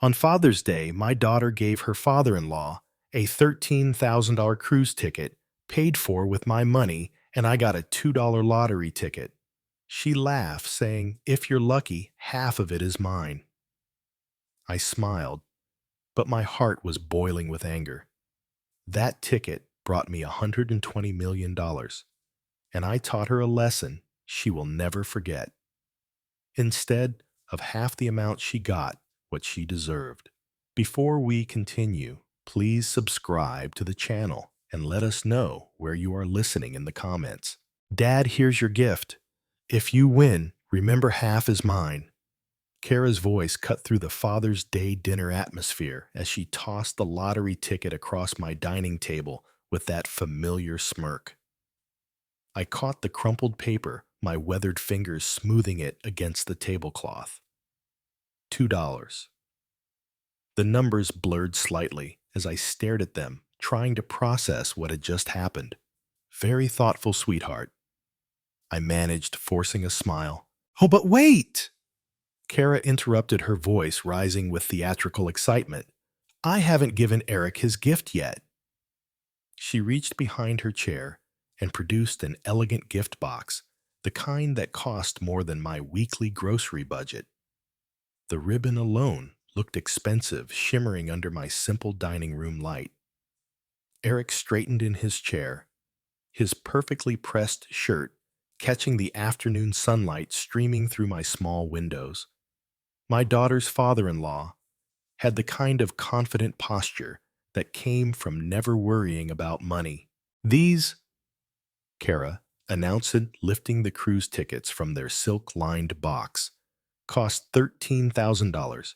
On Father's Day, my daughter gave her father-in-law a $13,000 cruise ticket paid for with my money, and I got a $2 lottery ticket. She laughed, saying, "If you're lucky, half of it is mine." I smiled, but my heart was boiling with anger. That ticket brought me $120 million, and I taught her a lesson she will never forget. Instead of half the amount she got, what she deserved. Before we continue, please subscribe to the channel and let us know where you are listening in the comments. Dad, here's your gift. If you win, remember half is mine. Kara's voice cut through the Father's Day dinner atmosphere as she tossed the lottery ticket across my dining table with that familiar smirk. I caught the crumpled paper, my weathered fingers smoothing it against the tablecloth. $2. The numbers blurred slightly as I stared at them, trying to process what had just happened. Very thoughtful, sweetheart. I managed, forcing a smile. Oh, but wait! Kara interrupted, her voice rising with theatrical excitement. I haven't given Eric his gift yet. She reached behind her chair and produced an elegant gift box, the kind that cost more than my weekly grocery budget. The ribbon alone looked expensive, shimmering under my simple dining room light. Eric straightened in his chair, his perfectly pressed shirt catching the afternoon sunlight streaming through my small windows. My daughter's father-in-law had the kind of confident posture that came from never worrying about money. These, Kara announced, lifting the cruise tickets from their silk-lined box, cost $13,000.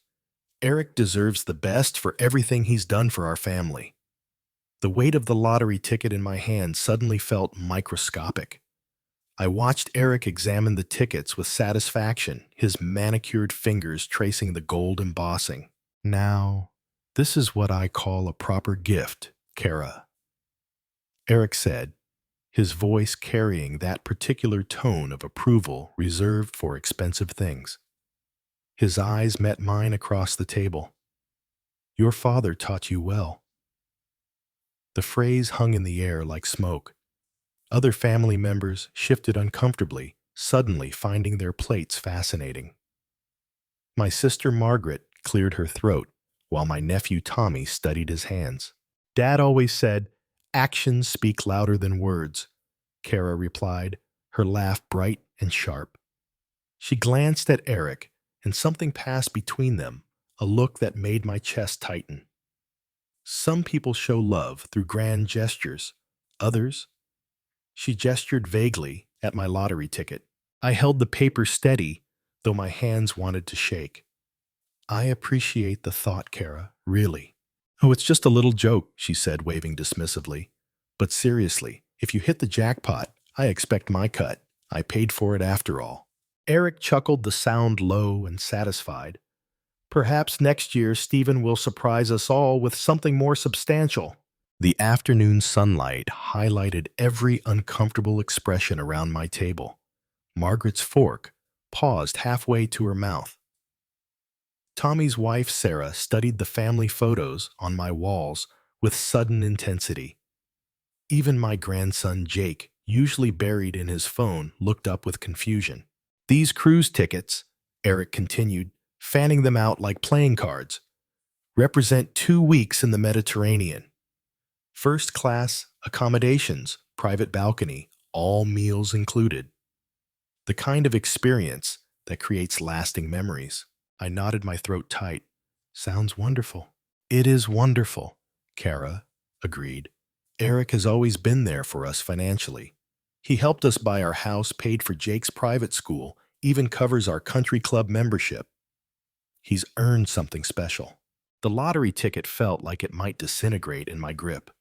Eric deserves the best for everything he's done for our family. The weight of the lottery ticket in my hand suddenly felt microscopic. I watched Eric examine the tickets with satisfaction, his manicured fingers tracing the gold embossing. Now, this is what I call a proper gift, Kara, Eric said, his voice carrying that particular tone of approval reserved for expensive things. His eyes met mine across the table. Your father taught you well. The phrase hung in the air like smoke. Other family members shifted uncomfortably, suddenly finding their plates fascinating. My sister Margaret cleared her throat, while my nephew Tommy studied his hands. Dad always said, "Actions speak louder than words," Kara replied, her laugh bright and sharp. She glanced at Eric, and something passed between them, a look that made my chest tighten. Some people show love through grand gestures. Others, she gestured vaguely at my lottery ticket. I held the paper steady, though my hands wanted to shake. I appreciate the thought, Kara, really. Oh, it's just a little joke, she said, waving dismissively. But seriously, if you hit the jackpot, I expect my cut. I paid for it after all. Eric chuckled, the sound low and satisfied. Perhaps next year Stephen will surprise us all with something more substantial. The afternoon sunlight highlighted every uncomfortable expression around my table. Margaret's fork paused halfway to her mouth. Tommy's wife, Sarah, studied the family photos on my walls with sudden intensity. Even my grandson, Jake, usually buried in his phone, looked up with confusion. These cruise tickets, Eric continued, fanning them out like playing cards, represent 2 weeks in the Mediterranean. First-class accommodations, private balcony, all meals included. The kind of experience that creates lasting memories. I nodded, my throat tight. Sounds wonderful. It is wonderful, Kara agreed. Eric has always been there for us financially. He helped us buy our house, paid for Jake's private school, even covers our country club membership. He's earned something special. The lottery ticket felt like it might disintegrate in my grip.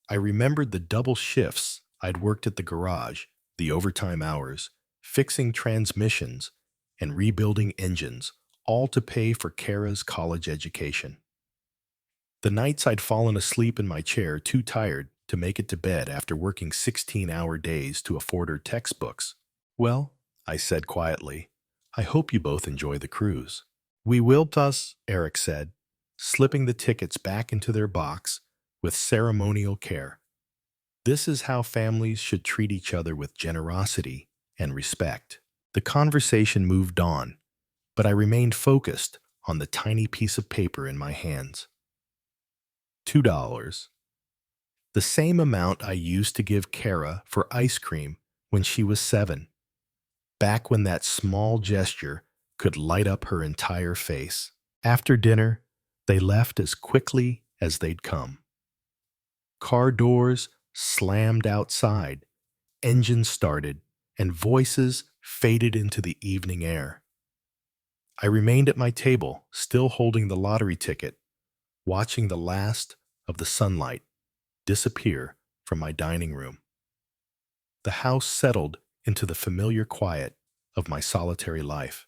I remembered the double shifts I'd worked at the garage, the overtime hours, fixing transmissions, and rebuilding engines, all to pay for Kara's college education. The nights I'd fallen asleep in my chair, too tired to make it to bed after working 16-hour days to afford her textbooks. Well, I said quietly, I hope you both enjoy the cruise. We will us, Eric said, slipping the tickets back into their box with ceremonial care. This is how families should treat each other with generosity and respect. The conversation moved on, but I remained focused on the tiny piece of paper in my hands. $2. The same amount I used to give Kara for ice cream when she was 7, back when that small gesture could light up her entire face. After dinner, they left as quickly as they'd come. Car doors slammed outside, engines started, and voices faded into the evening air. I remained at my table, still holding the lottery ticket, watching the last of the sunlight disappear from my dining room. The house settled into the familiar quiet of my solitary life.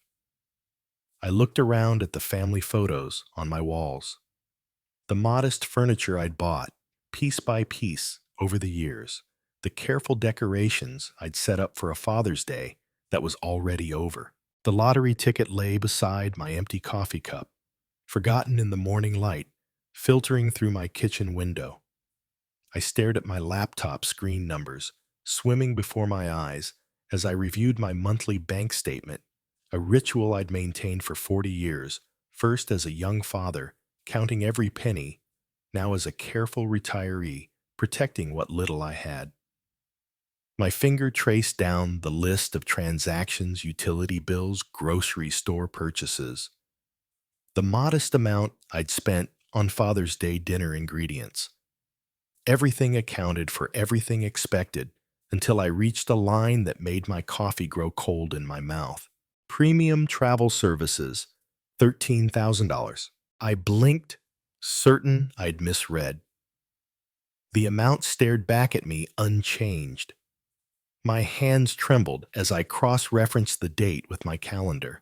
I looked around at the family photos on my walls, the modest furniture I'd bought, piece by piece, over the years, the careful decorations I'd set up for a Father's Day that was already over. The lottery ticket lay beside my empty coffee cup, forgotten in the morning light, filtering through my kitchen window. I stared at my laptop screen numbers, swimming before my eyes as I reviewed my monthly bank statement, a ritual I'd maintained for 40 years, first as a young father, counting every penny, now as a careful retiree, protecting what little I had. My finger traced down the list of transactions, utility bills, grocery store purchases, the modest amount I'd spent on Father's Day dinner ingredients. Everything accounted for everything expected until I reached a line that made my coffee grow cold in my mouth. Premium travel services, $13,000. I blinked, certain I'd misread. The amount stared back at me unchanged. My hands trembled as I cross-referenced the date with my calendar.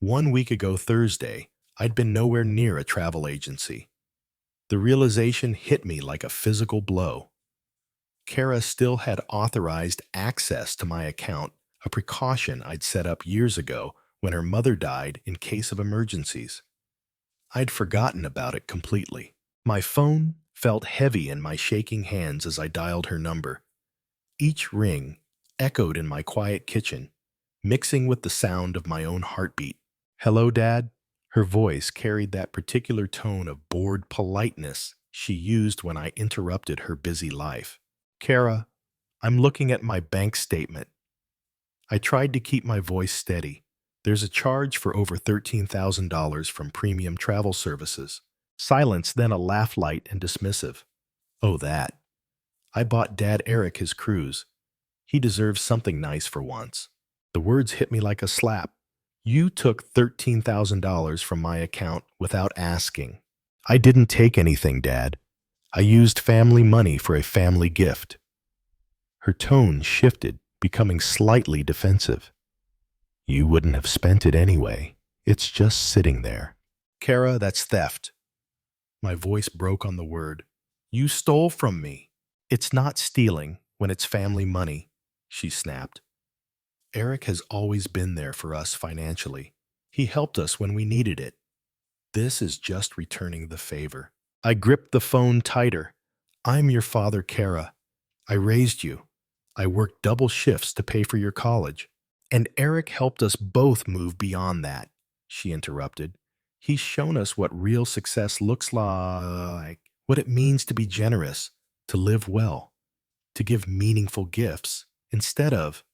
1 week ago Thursday, I'd been nowhere near a travel agency. The realization hit me like a physical blow. Kara still had authorized access to my account, a precaution I'd set up years ago when her mother died in case of emergencies. I'd forgotten about it completely. My phone felt heavy in my shaking hands as I dialed her number. Each ring echoed in my quiet kitchen, mixing with the sound of my own heartbeat. "Hello, Dad?" Her voice carried that particular tone of bored politeness she used when I interrupted her busy life. "Kara, I'm looking at my bank statement." I tried to keep my voice steady. "There's a charge for over $13,000 from premium travel services." Silence, then a laugh, light and dismissive. "Oh, that. I bought Dad Eric his cruise. He deserves something nice for once." The words hit me like a slap. "You took $13,000 from my account without asking." "I didn't take anything, Dad. I used family money for a family gift." Her tone shifted, becoming slightly defensive. "You wouldn't have spent it anyway. It's just sitting there." "Kara, that's theft." My voice broke on the word. "You stole from me." "It's not stealing when it's family money," she snapped. "Eric has always been there for us financially. He helped us when we needed it. This is just returning the favor." I gripped the phone tighter. "I'm your father, Kara. I raised you. I worked double shifts to pay for your college. And Eric helped us both move beyond that," she interrupted. "He's shown us what real success looks like, what it means to be generous, to live well, to give meaningful gifts, instead of—"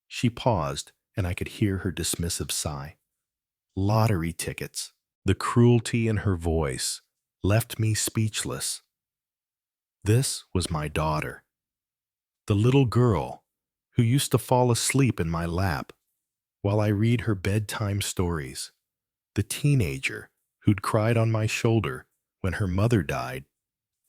She paused, and I could hear her dismissive sigh. "Lottery tickets." The cruelty in her voice left me speechless. This was my daughter, the little girl who used to fall asleep in my lap while I read her bedtime stories, the teenager who'd cried on my shoulder when her mother died,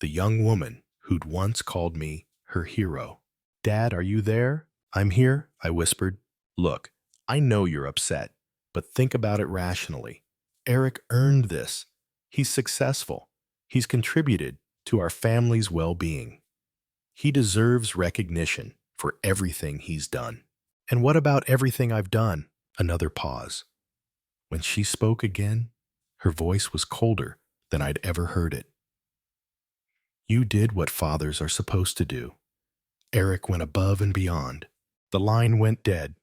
the young woman who'd once called me her hero. "Dad, are you there?" "I'm here," I whispered. "Look, I know you're upset, but think about it rationally. Eric earned this. He's successful. He's contributed to our family's well-being. He deserves recognition for everything he's done." "And what about everything I've done?" Another pause. When she spoke again, her voice was colder than I'd ever heard it. You did what fathers are supposed to do. Eric went above and beyond. The line went dead.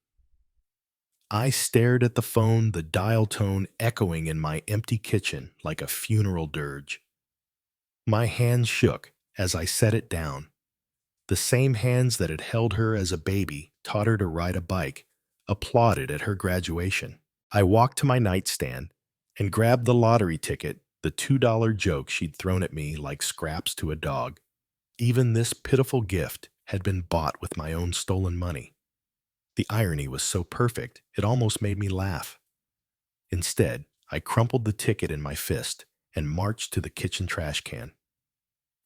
I stared at the phone, the dial tone echoing in my empty kitchen like a funeral dirge. My hands shook as I set it down. The same hands that had held her as a baby, taught her to ride a bike, applauded at her graduation. I walked to my nightstand and grabbed the lottery ticket, the $2 joke she'd thrown at me like scraps to a dog. Even this pitiful gift had been bought with my own stolen money. The irony was so perfect, it almost made me laugh. Instead, I crumpled the ticket in my fist and marched to the kitchen trash can.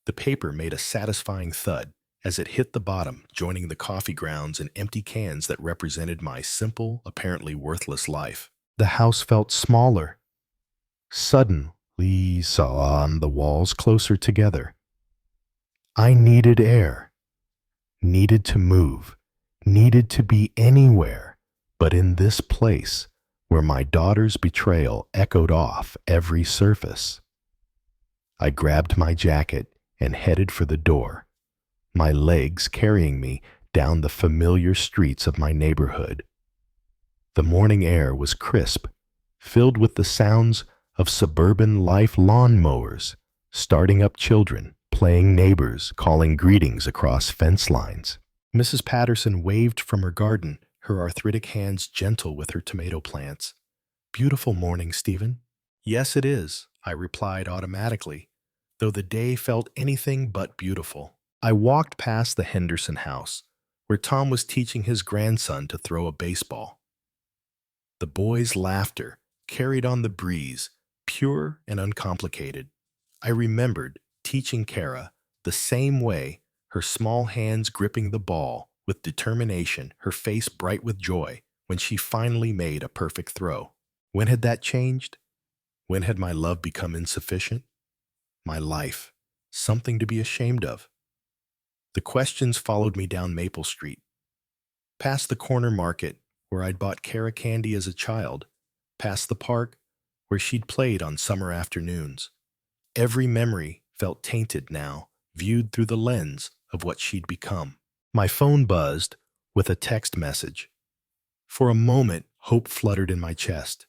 The paper made a satisfying thud as it hit the bottom, joining the coffee grounds and empty cans that represented my simple, apparently worthless life. The house felt smaller. Suddenly saw on the walls closer together. I needed air, needed to move, needed to be anywhere but in this place where my daughter's betrayal echoed off every surface. I grabbed my jacket and headed for the door, my legs carrying me down the familiar streets of my neighborhood. The morning air was crisp, filled with the sounds of suburban life lawnmowers, starting up children, playing neighbors, calling greetings across fence lines. Mrs. Patterson waved from her garden, her arthritic hands gentle with her tomato plants. Beautiful morning, Stephen. Yes, it is, I replied automatically, though the day felt anything but beautiful. I walked past the Henderson house, where Tom was teaching his grandson to throw a baseball. The boy's laughter carried on the breeze, pure and uncomplicated. I remembered teaching Kara the same way, her small hands gripping the ball with determination, her face bright with joy when she finally made a perfect throw. When had that changed? When had my love become insufficient? My life, something to be ashamed of? The questions followed me down Maple Street, past the corner market where I'd bought Kara candy as a child, past the park where she'd played on summer afternoons. Every memory felt tainted now, viewed through the lens of what she'd become. My phone buzzed with a text message. For a moment, hope fluttered in my chest.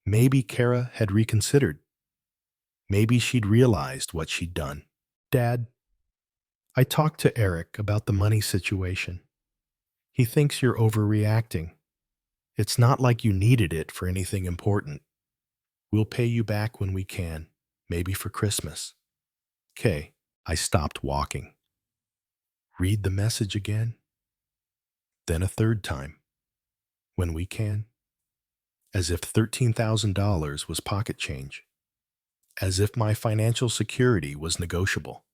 Maybe Kara had reconsidered. Maybe she'd realized what she'd done. Dad, I talked to Eric about the money situation. He thinks you're overreacting. It's not like you needed it for anything important. We'll pay you back when we can, maybe for Christmas. Okay, I stopped walking. Read the message again. Then a third time. When we can. As if $13,000 was pocket change. As if my financial security was negotiable.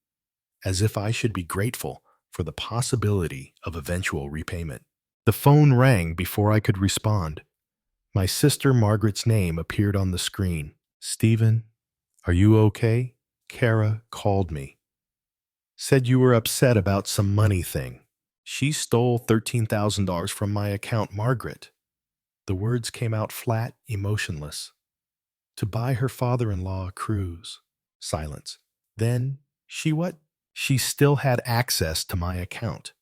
As if I should be grateful for the possibility of eventual repayment. The phone rang before I could respond. My sister Margaret's name appeared on the screen. Stephen, are you okay? Kara called me. Said you were upset about some money thing. She stole $13,000 from my account, Margaret. The words came out flat, emotionless. To buy her father-in-law a cruise. Silence. Then, she what? She still had access to my account.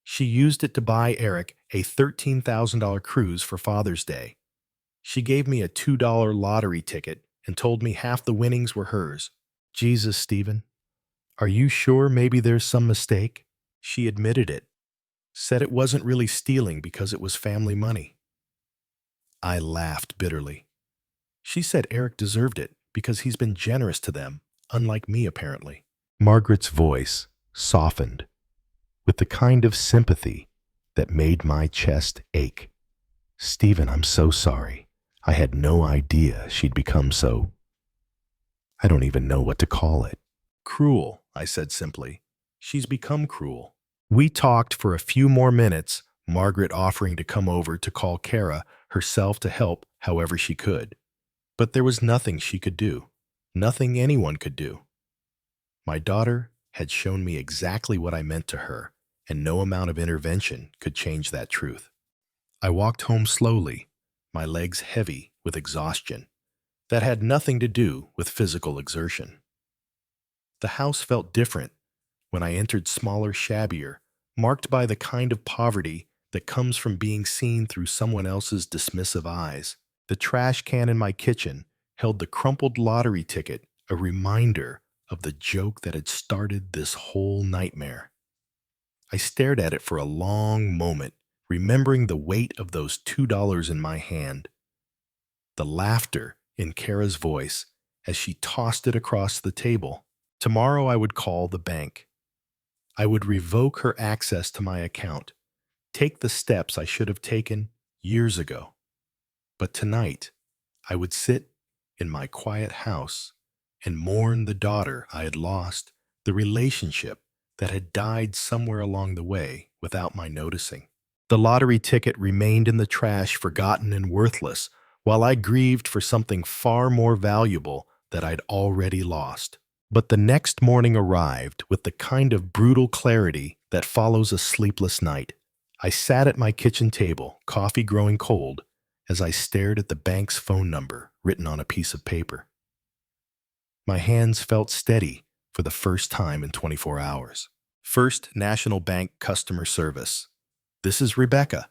She used it to buy Eric a $13,000 cruise for Father's Day. She gave me a $2 lottery ticket and told me half the winnings were hers. Jesus, Stephen, are you sure maybe there's some mistake? She admitted it. Said it wasn't really stealing because it was family money. I laughed bitterly. She said Eric deserved it because he's been generous to them, unlike me apparently. Margaret's voice softened with the kind of sympathy that made my chest ache. Stephen, I'm so sorry. I had no idea she'd become so... I don't even know what to call it. Cruel, I said simply. She's become cruel. We talked for a few more minutes, Margaret offering to come over to call Kara herself to help however she could. But there was nothing she could do. Nothing anyone could do. My daughter had shown me exactly what I meant to her, and no amount of intervention could change that truth. I walked home slowly, my legs heavy with exhaustion that had nothing to do with physical exertion. The house felt different when I entered, smaller, shabbier, marked by the kind of poverty that comes from being seen through someone else's dismissive eyes. The trash can in my kitchen held the crumpled lottery ticket, a reminder of the joke that had started this whole nightmare. I stared at it for a long moment, remembering the weight of those $2 in my hand, the laughter in Kara's voice as she tossed it across the table. Tomorrow I would call the bank. I would revoke her access to my account, take the steps I should have taken years ago. But tonight, I would sit in my quiet house and mourn the daughter I had lost, the relationship that had died somewhere along the way without my noticing. The lottery ticket remained in the trash, forgotten and worthless, while I grieved for something far more valuable that I'd already lost. But the next morning arrived with the kind of brutal clarity that follows a sleepless night. I sat at my kitchen table, coffee growing cold, as I stared at the bank's phone number written on a piece of paper. My hands felt steady for the first time in 24 hours. First National Bank Customer Service. This is Rebecca.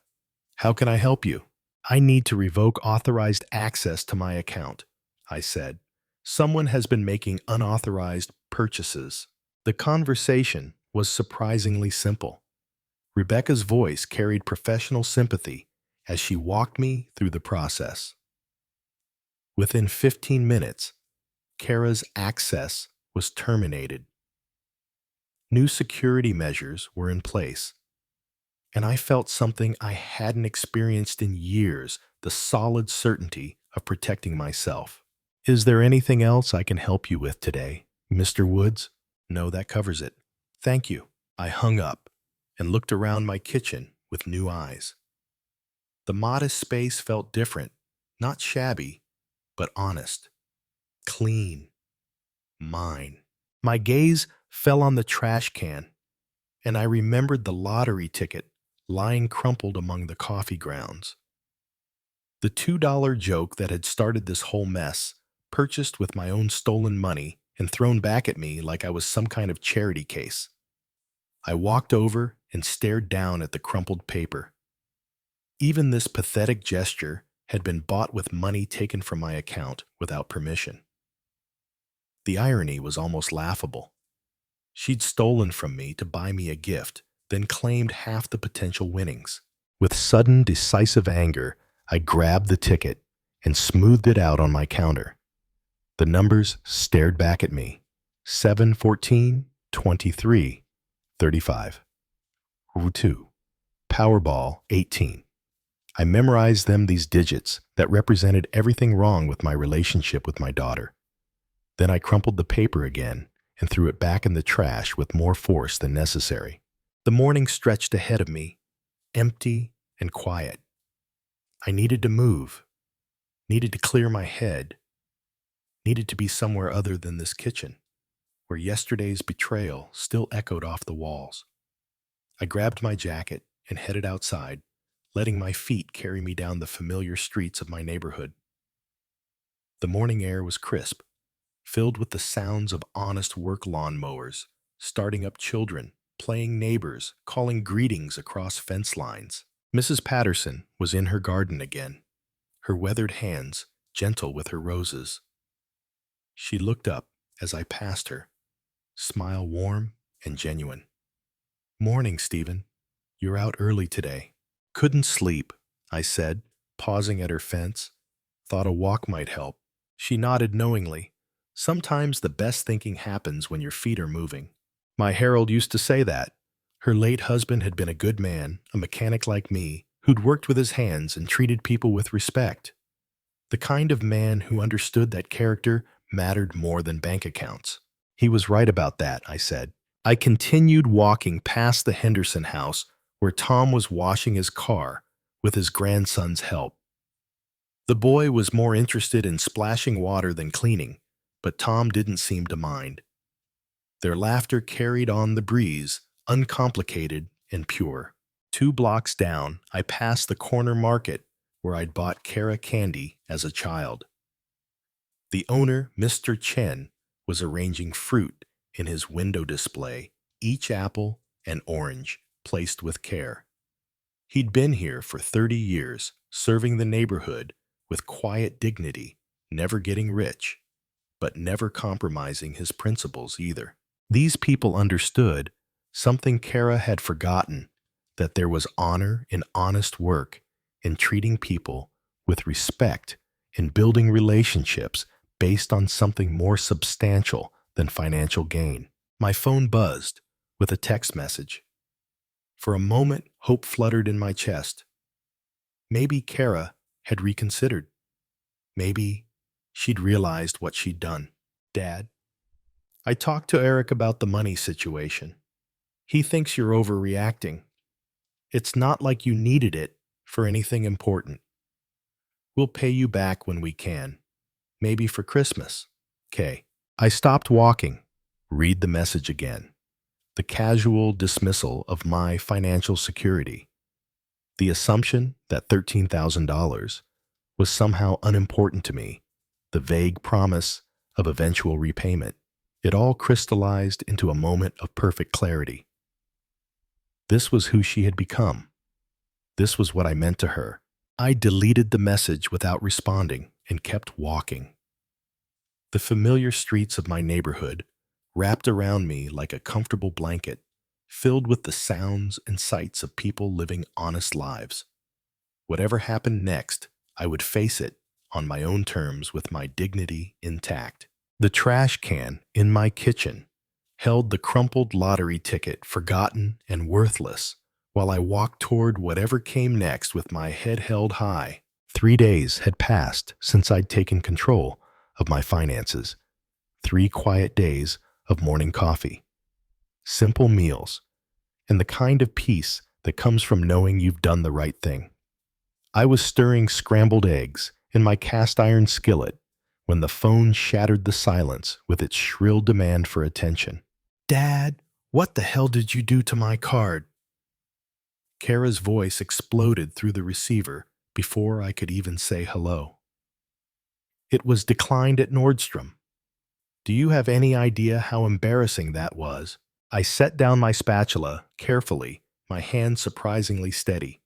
How can I help you? I need to revoke authorized access to my account, I said. Someone has been making unauthorized purchases. The conversation was surprisingly simple. Rebecca's voice carried professional sympathy as she walked me through the process. Within 15 minutes, Kara's access was terminated. New security measures were in place, and I felt something I hadn't experienced in years, the solid certainty of protecting myself. Is there anything else I can help you with today, Mr. Woods? No, that covers it. Thank you. I hung up and looked around my kitchen with new eyes. The modest space felt different, not shabby, but honest, clean, mine. My gaze fell on the trash can, and I remembered the lottery ticket lying crumpled among the coffee grounds. The $2 joke that had started this whole mess, purchased with my own stolen money and thrown back at me like I was some kind of charity case. I walked over and stared down at the crumpled paper. Even this pathetic gesture had been bought with money taken from my account without permission. The irony was almost laughable. She'd stolen from me to buy me a gift, then claimed half the potential winnings. With sudden, decisive anger, I grabbed the ticket and smoothed it out on my counter. The numbers stared back at me. 7, 14, 23, 35. 2. Powerball 18. I memorized these digits that represented everything wrong with my relationship with my daughter. Then I crumpled the paper again and threw it back in the trash with more force than necessary. The morning stretched ahead of me, empty and quiet. I needed to move, needed to clear my head, needed to be somewhere other than this kitchen, where yesterday's betrayal still echoed off the walls. I grabbed my jacket and headed outside, letting my feet carry me down the familiar streets of my neighborhood. The morning air was crisp, filled with the sounds of honest work lawnmowers, starting up children, playing neighbors, calling greetings across fence lines. Mrs. Patterson was in her garden again, her weathered hands gentle with her roses. She looked up as I passed her, smile warm and genuine. Morning, Stephen. You're out early today. Couldn't sleep, I said, pausing at her fence. Thought a walk might help. She nodded knowingly. Sometimes the best thinking happens when your feet are moving. My Harold used to say that. Her late husband had been a good man, a mechanic like me, who'd worked with his hands and treated people with respect. The kind of man who understood that character mattered more than bank accounts. He was right about that, I said. I continued walking past the Henderson house where Tom was washing his car with his grandson's help. The boy was more interested in splashing water than cleaning, but Tom didn't seem to mind. Their laughter carried on the breeze, uncomplicated and pure. 2 blocks down, I passed the corner market where I'd bought Kara candy as a child. The owner, Mr. Chen, was arranging fruit in his window display, each apple and orange placed with care. He'd been here for 30 years, serving the neighborhood with quiet dignity, never getting rich, but never compromising his principles either. These people understood something Kara had forgotten, that there was honor in honest work, in treating people with respect, in building relationships based on something more substantial than financial gain. My phone buzzed with a text message. For a moment, hope fluttered in my chest. Maybe Kara had reconsidered. Maybe she'd realized what she'd done. Dad, I talked to Eric about the money situation. He thinks you're overreacting. It's not like you needed it for anything important. We'll pay you back when we can. Maybe for Christmas. Kay. I stopped walking. Read the message again. The casual dismissal of my financial security. The assumption that $13,000 was somehow unimportant to me. The vague promise of eventual repayment. It all crystallized into a moment of perfect clarity. This was who she had become. This was what I meant to her. I deleted the message without responding and kept walking. The familiar streets of my neighborhood wrapped around me like a comfortable blanket, filled with the sounds and sights of people living honest lives. Whatever happened next, I would face it on my own terms with my dignity intact. The trash can in my kitchen held the crumpled lottery ticket, forgotten and worthless, while I walked toward whatever came next with my head held high. 3 days had passed since I'd taken control of my finances. 3 quiet days of morning coffee, simple meals, and the kind of peace that comes from knowing you've done the right thing. I was stirring scrambled eggs in my cast iron skillet when the phone shattered the silence with its shrill demand for attention. Dad, what the hell did you do to my card? Kara's voice exploded through the receiver before I could even say hello. It was declined at Nordstrom. Do you have any idea how embarrassing that was? I set down my spatula carefully, my hand surprisingly steady.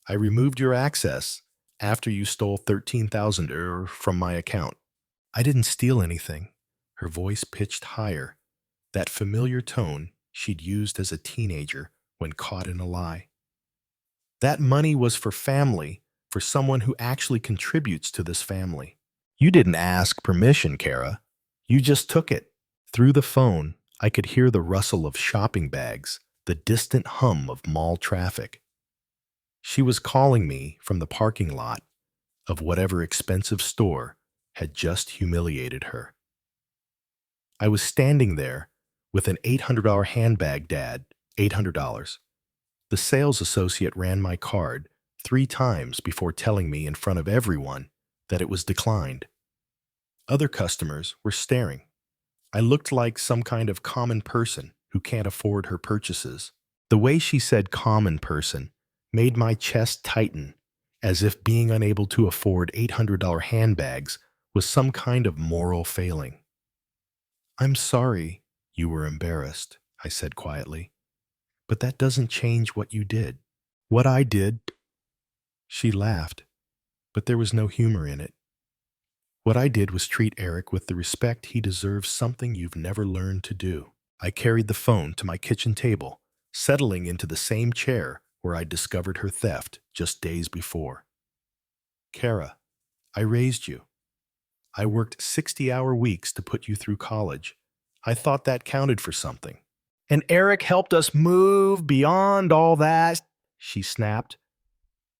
I removed your access after you stole $13,000 from my account. I didn't steal anything. Her voice pitched higher, that familiar tone she'd used as a teenager when caught in a lie. That money was for family, for someone who actually contributes to this family. You didn't ask permission, Kara. You just took it. Through the phone, I could hear the rustle of shopping bags, the distant hum of mall traffic. She was calling me from the parking lot of whatever expensive store had just humiliated her. I was standing there with an $800 handbag, Dad, $800. The sales associate ran my card 3 times before telling me in front of everyone that it was declined. Other customers were staring. I looked like some kind of common person who can't afford her purchases. The way she said common person made my chest tighten, as if being unable to afford $800 handbags was some kind of moral failing. I'm sorry you were embarrassed, I said quietly, but that doesn't change what you did. What I did? She laughed, but there was no humor in it. What I did was treat Eric with the respect he deserves, something you've never learned to do. I carried the phone to my kitchen table, settling into the same chair where I discovered her theft just days before. Kara, I raised you. I worked 60-hour weeks to put you through college. I thought that counted for something. And Eric helped us move beyond all that, she snapped.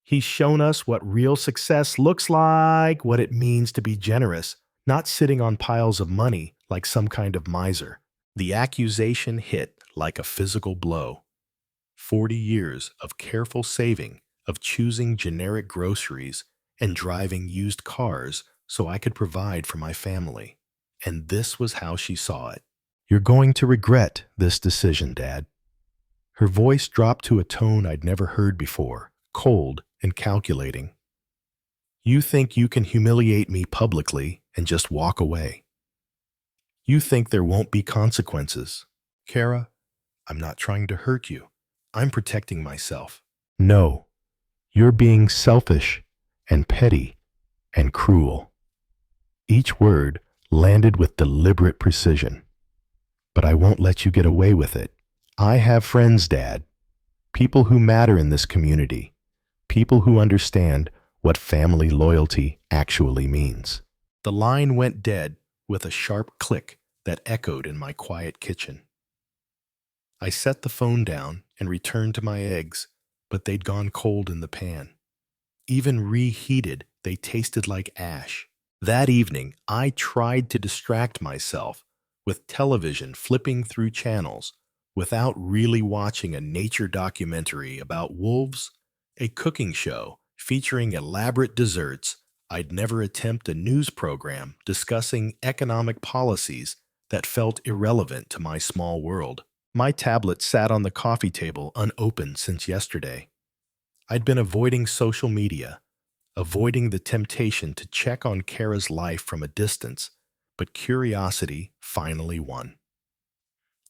He's shown us what real success looks like, what it means to be generous, not sitting on piles of money like some kind of miser. The accusation hit like a physical blow. 40 years of careful saving, of choosing generic groceries and driving used cars so I could provide for my family. And this was how she saw it. You're going to regret this decision, Dad. Her voice dropped to a tone I'd never heard before, cold and calculating. You think you can humiliate me publicly and just walk away. You think there won't be consequences. Kara, I'm not trying to hurt you. I'm protecting myself. No, you're being selfish and petty and cruel. Each word landed with deliberate precision. But I won't let you get away with it. I have friends, Dad. People who matter in this community. People who understand what family loyalty actually means. The line went dead with a sharp click that echoed in my quiet kitchen. I set the phone down and returned to my eggs, but they'd gone cold in the pan. Even reheated, they tasted like ash. That evening, I tried to distract myself with television flipping through channels without really watching a nature documentary about wolves, a cooking show featuring elaborate desserts. I'd never attempt a news program discussing economic policies that felt irrelevant to my small world. My tablet sat on the coffee table unopened since yesterday. I'd been avoiding social media, avoiding the temptation to check on Kara's life from a distance, but curiosity finally won.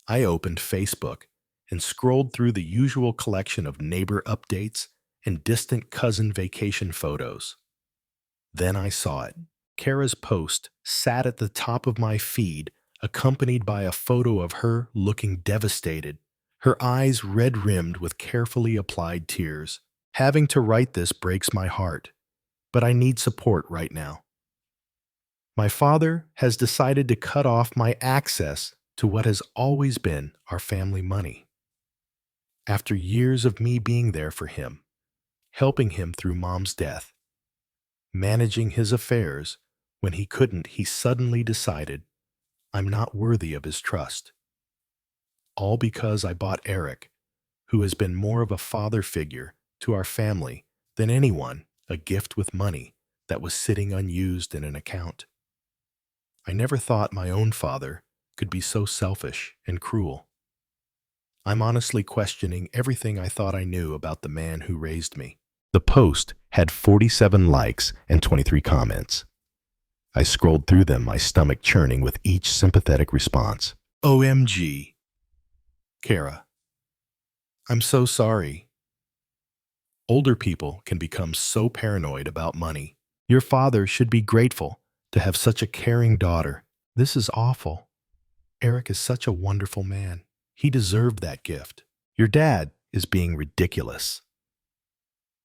I opened Facebook and scrolled through the usual collection of neighbor updates and distant cousin vacation photos. Then I saw it. Kara's post sat at the top of my feed, accompanied by a photo of her looking devastated, her eyes red-rimmed with carefully applied tears. Having to write this breaks my heart, but I need support right now. My father has decided to cut off my access to what has always been our family money. After years of me being there for him, helping him through Mom's death, managing his affairs, when he couldn't, he suddenly decided I'm not worthy of his trust. All because I bought Eric, who has been more of a father figure to our family than anyone, a gift with money that was sitting unused in an account. I never thought my own father could be so selfish and cruel. I'm honestly questioning everything I thought I knew about the man who raised me. The post had 47 likes and 23 comments. I scrolled through them, my stomach churning with each sympathetic response. OMG. Kara, I'm so sorry. Older people can become so paranoid about money. Your father should be grateful to have such a caring daughter. This is awful. Eric is such a wonderful man. He deserved that gift. Your dad is being ridiculous.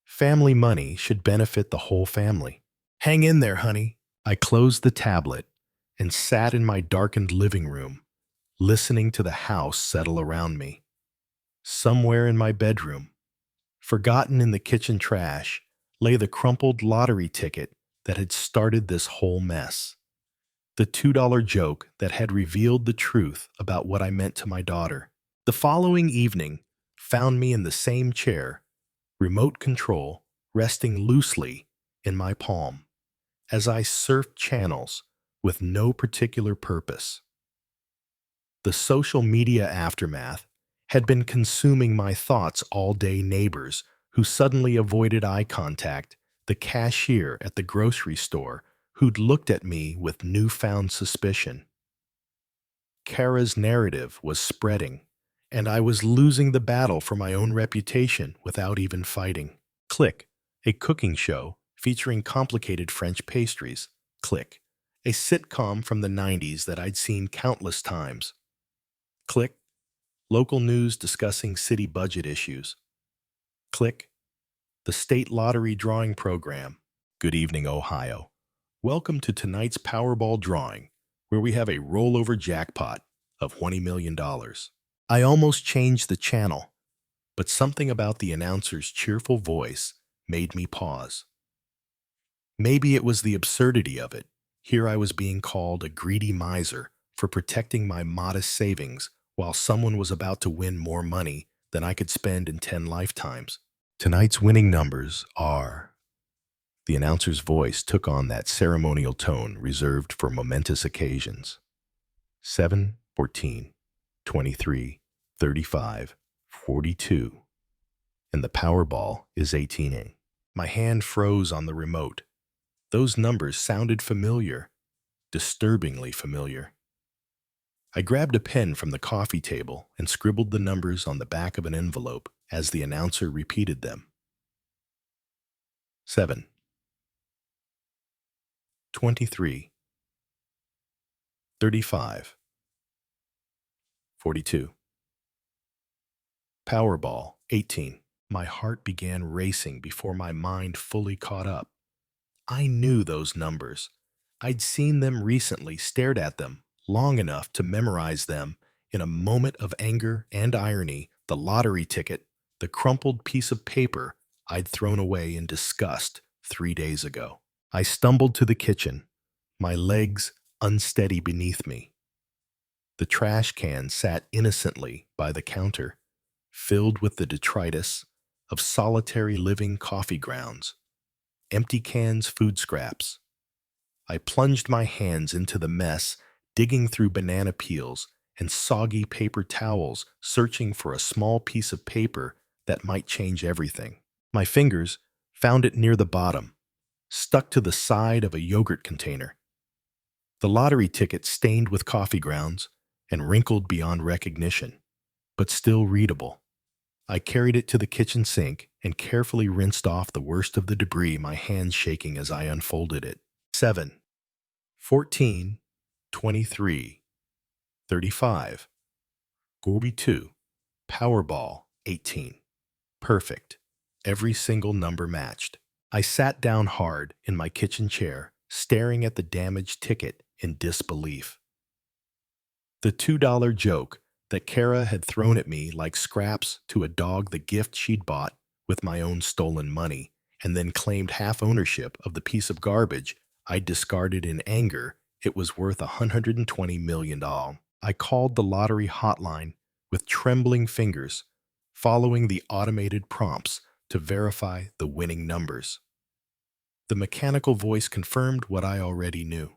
Family money should benefit the whole family. Hang in there, honey. I closed the tablet and sat in my darkened living room, listening to the house settle around me. Somewhere in my bedroom, forgotten in the kitchen trash, lay the crumpled lottery ticket that had started this whole mess. The $2 joke that had revealed the truth about what I meant to my daughter. The following evening found me in the same chair, remote control resting loosely in my palm, as I surfed channels with no particular purpose. The social media aftermath had been consuming my thoughts all day. Neighbors who suddenly avoided eye contact, the cashier at the grocery store who'd looked at me with newfound suspicion. Kara's narrative was spreading, and I was losing the battle for my own reputation without even fighting. Click, a cooking show featuring complicated French pastries. Click, a sitcom from the 90s that I'd seen countless times. Click, local news discussing city budget issues. Click, the state lottery drawing program. Good evening, Ohio. Welcome to tonight's Powerball drawing, where we have a rollover jackpot of $20 million. I almost changed the channel, but something about the announcer's cheerful voice made me pause. Maybe it was the absurdity of it. Here I was being called a greedy miser for protecting my modest savings while someone was about to win more money than I could spend in 10 lifetimes. Tonight's winning numbers are... The announcer's voice took on that ceremonial tone reserved for momentous occasions. 7, 14, 23, 35, 42. And the Powerball is 18. My hand froze on the remote. Those numbers sounded familiar, disturbingly familiar. I grabbed a pen from the coffee table and scribbled the numbers on the back of an envelope as the announcer repeated them. 7, 23, 35, 42. Powerball, 18. My heart began racing before my mind fully caught up. I knew those numbers. I'd seen them recently, stared at them long enough to memorize them. In a moment of anger and irony, the lottery ticket, the crumpled piece of paper I'd thrown away in disgust 3 days ago. I stumbled to the kitchen, my legs unsteady beneath me. The trash can sat innocently by the counter, filled with the detritus of solitary living coffee grounds, empty cans, food scraps. I plunged my hands into the mess, digging through banana peels and soggy paper towels, searching for a small piece of paper that might change everything. My fingers found it near the bottom, stuck to the side of a yogurt container. The lottery ticket stained with coffee grounds and wrinkled beyond recognition, but still readable. I carried it to the kitchen sink and carefully rinsed off the worst of the debris, my hands shaking as I unfolded it. 7, 14, 23, 35, 42. Powerball, 18. Perfect. Every single number matched. I sat down hard in my kitchen chair, staring at the damaged ticket in disbelief. The $2 joke that Kara had thrown at me like scraps to a dog, the gift she'd bought with my own stolen money, and then claimed half ownership of the piece of garbage I discarded in anger. It was worth $120 million. I called the lottery hotline with trembling fingers, following the automated prompts to verify the winning numbers. The mechanical voice confirmed what I already knew.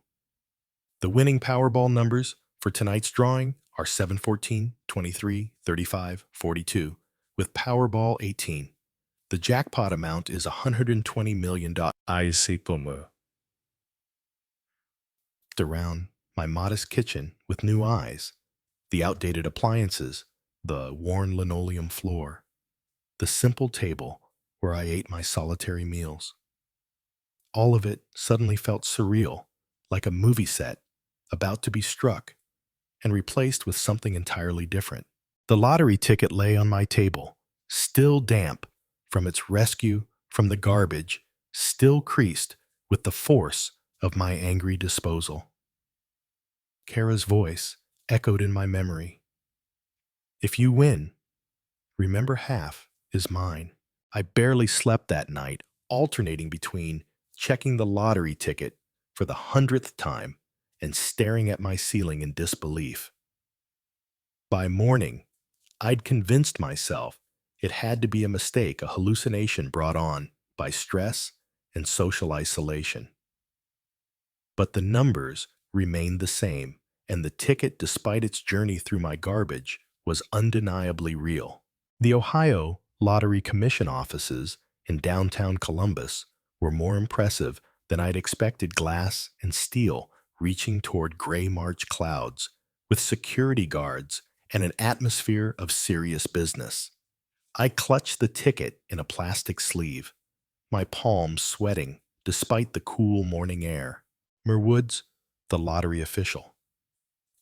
The winning Powerball numbers for tonight's drawing are 7, 14, 23, 35, 42, with Powerball 18. The jackpot amount is $120 million. I see Pumu. Around my modest kitchen with new eyes, the outdated appliances, the worn linoleum floor, the simple table where I ate my solitary meals. All of it suddenly felt surreal, like a movie set about to be struck and replaced with something entirely different. The lottery ticket lay on my table, still damp from its rescue from the garbage, still creased with the force of my angry disposal. Kara's voice echoed in my memory. If you win, remember half is mine. I barely slept that night, alternating between checking the lottery ticket for the 100th time and staring at my ceiling in disbelief. By morning, I'd convinced myself it had to be a mistake, a hallucination brought on by stress and social isolation. But the numbers remained the same, and the ticket, despite its journey through my garbage, was undeniably real. The Ohio Lottery Commission offices in downtown Columbus were more impressive than I'd expected, glass and steel reaching toward gray March clouds, with security guards and an atmosphere of serious business. I clutched the ticket in a plastic sleeve, my palms sweating despite the cool morning air. Merwoods, the lottery official.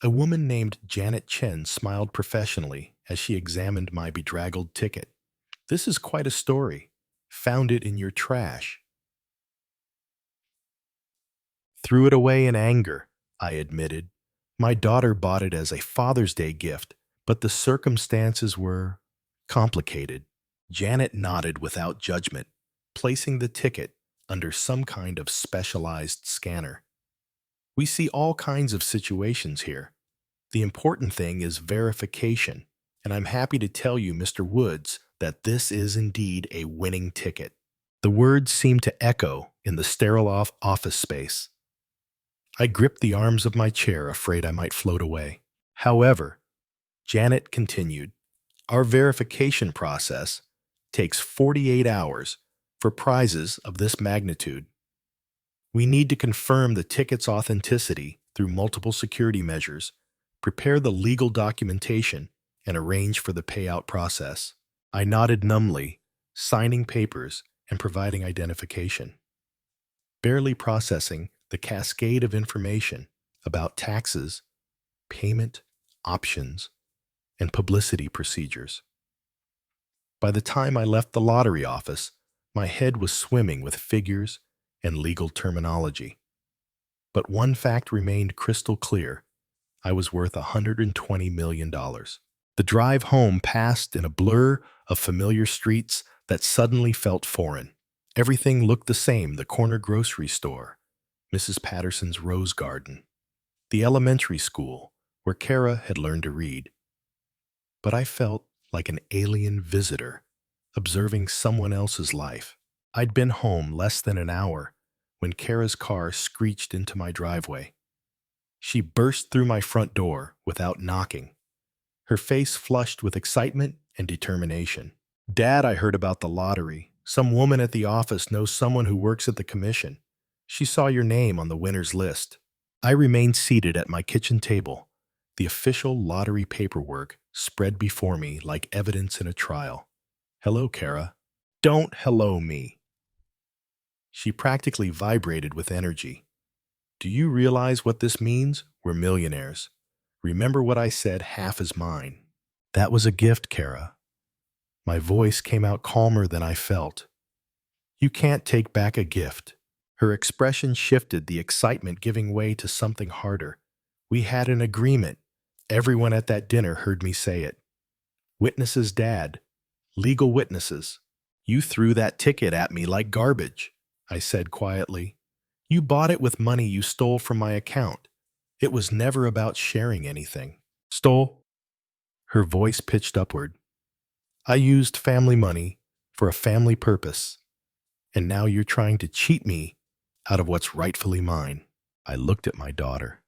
A woman named Janet Chen smiled professionally as she examined my bedraggled ticket. This is quite a story. Found it in your trash. Threw it away in anger, I admitted. My daughter bought it as a Father's Day gift, but the circumstances were complicated. Janet nodded without judgment, placing the ticket under some kind of specialized scanner. We see all kinds of situations here. The important thing is verification, and I'm happy to tell you, Mr. Woods, that this is indeed a winning ticket. The words seemed to echo in the sterile office space. I gripped the arms of my chair, afraid I might float away. However, Janet continued, our verification process takes 48 hours For prizes of this magnitude, we need to confirm the ticket's authenticity through multiple security measures, prepare the legal documentation, and arrange for the payout process. I nodded numbly, signing papers and providing identification, barely processing the cascade of information about taxes, payment, options, and publicity procedures. By the time I left the lottery office, my head was swimming with figures and legal terminology. But one fact remained crystal clear. I was worth $120 million. The drive home passed in a blur of familiar streets that suddenly felt foreign. Everything looked the same: the corner grocery store, Mrs. Patterson's rose garden, the elementary school where Kara had learned to read. But I felt like an alien visitor observing someone else's life. I'd been home less than an hour when Kara's car screeched into my driveway. She burst through my front door without knocking, her face flushed with excitement and determination. "Dad, I heard about the lottery. Some woman at the office knows someone who works at the commission. She saw your name on the winner's list." I remained seated at my kitchen table, the official lottery paperwork spread before me like evidence in a trial. "Hello, Kara." "Don't hello me." She practically vibrated with energy. "Do you realize what this means? We're millionaires. Remember what I said, half is mine." "That was a gift, Kara." My voice came out calmer than I felt. "You can't take back a gift." Her expression shifted, the excitement giving way to something harder. "We had an agreement." Everyone at that dinner heard me say it. "Witnesses, Dad. Legal witnesses." "You threw that ticket at me like garbage," I said quietly. "You bought it with money you stole from my account. It was never about sharing anything." "Stole?" Her voice pitched upward. "I used family money for a family purpose, and now you're trying to cheat me out of what's rightfully mine." I looked at my daughter,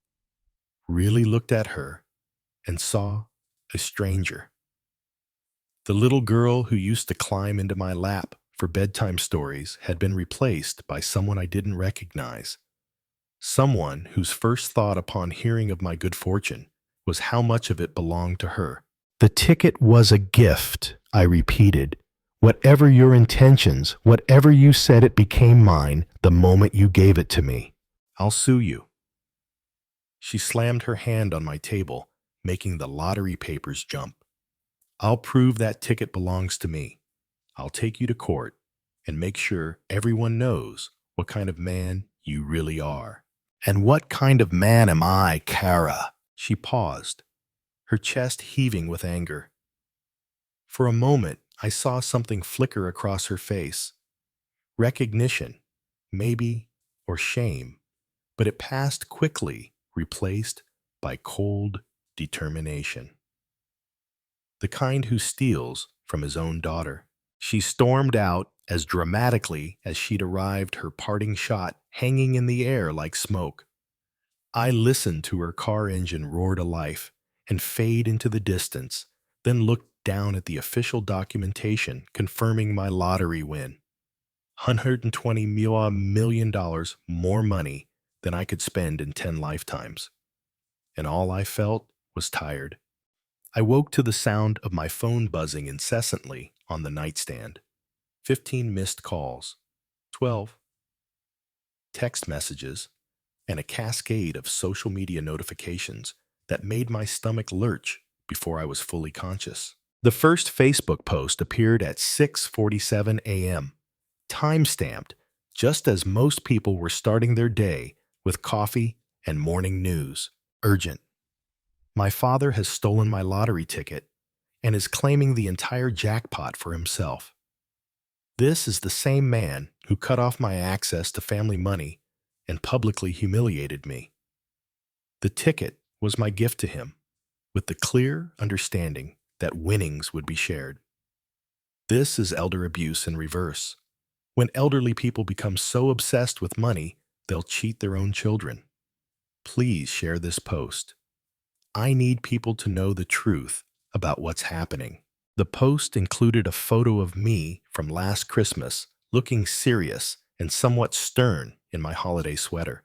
really looked at her, and saw a stranger. The little girl who used to climb into my lap for bedtime stories had been replaced by someone I didn't recognize. Someone whose first thought upon hearing of my good fortune was how much of it belonged to her. "The ticket was a gift," I repeated. "Whatever your intentions, whatever you said, it became mine the moment you gave it to me. I'll sue you." She slammed her hand on my table, making the lottery papers jump. "I'll prove that ticket belongs to me. I'll take you to court and make sure everyone knows what kind of man you really are." "And what kind of man am I, Kara?" She paused, her chest heaving with anger. For a moment, I saw something flicker across her face. Recognition, maybe, or shame, but it passed quickly, replaced by cold determination. The kind who steals from his own daughter. She stormed out as dramatically as she'd arrived, her parting shot hanging in the air like smoke. I listened to her car engine roar to life and fade into the distance, then looked down at the official documentation confirming my lottery win. $120 million more money than I could spend in 10 lifetimes. And all I felt was tired. I woke to the sound of my phone buzzing incessantly on the nightstand. 15 missed calls, 12 text messages, and a cascade of social media notifications that made my stomach lurch before I was fully conscious. The first Facebook post appeared at 6:47 a.m., time-stamped just as most people were starting their day with coffee and morning news. Urgent. My father has stolen my lottery ticket and is claiming the entire jackpot for himself. This is the same man who cut off my access to family money and publicly humiliated me. The ticket was my gift to him, with the clear understanding that winnings would be shared. This is elder abuse in reverse. When elderly people become so obsessed with money, they'll cheat their own children. Please share this post. I need people to know the truth about what's happening. The post included a photo of me from last Christmas looking serious and somewhat stern in my holiday sweater.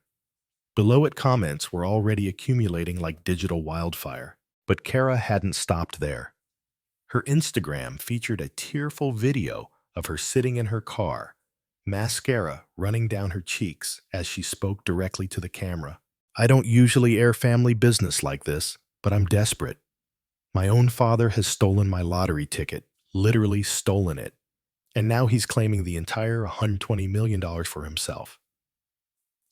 Below it, comments were already accumulating like digital wildfire. But Kara hadn't stopped there. Her Instagram featured a tearful video of her sitting in her car, mascara running down her cheeks as she spoke directly to the camera. I don't usually air family business like this, but I'm desperate. My own father has stolen my lottery ticket, literally stolen it, and now he's claiming the entire $120 million for himself.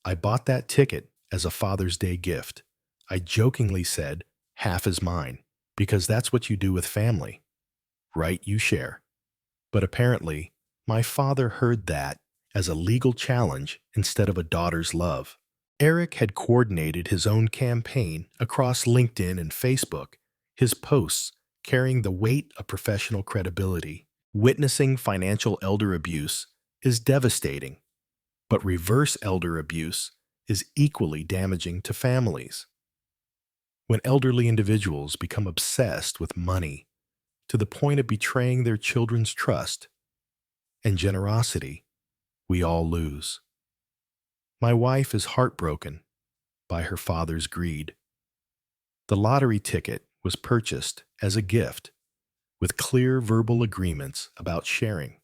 I bought that ticket as a Father's Day gift. I jokingly said, half is mine, because that's what you do with family, right? You share. But apparently, my father heard that as a legal challenge instead of a daughter's love. Eric had coordinated his own campaign across LinkedIn and Facebook, his posts carrying the weight of professional credibility. Witnessing financial elder abuse is devastating, but reverse elder abuse is equally damaging to families. When elderly individuals become obsessed with money to the point of betraying their children's trust and generosity, we all lose. My wife is heartbroken by her father's greed. The lottery ticket was purchased as a gift with clear verbal agreements about sharing,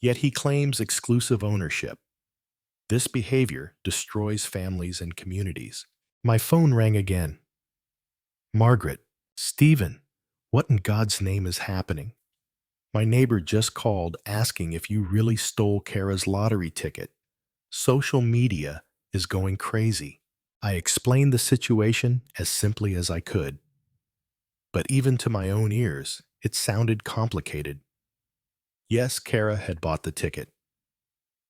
yet he claims exclusive ownership. This behavior destroys families and communities. My phone rang again. Margaret, Stephen, what in God's name is happening? My neighbor just called asking if you really stole Kara's lottery ticket. Social media is going crazy. I explained the situation as simply as I could, but even to my own ears, it sounded complicated. Yes, Kara had bought the ticket.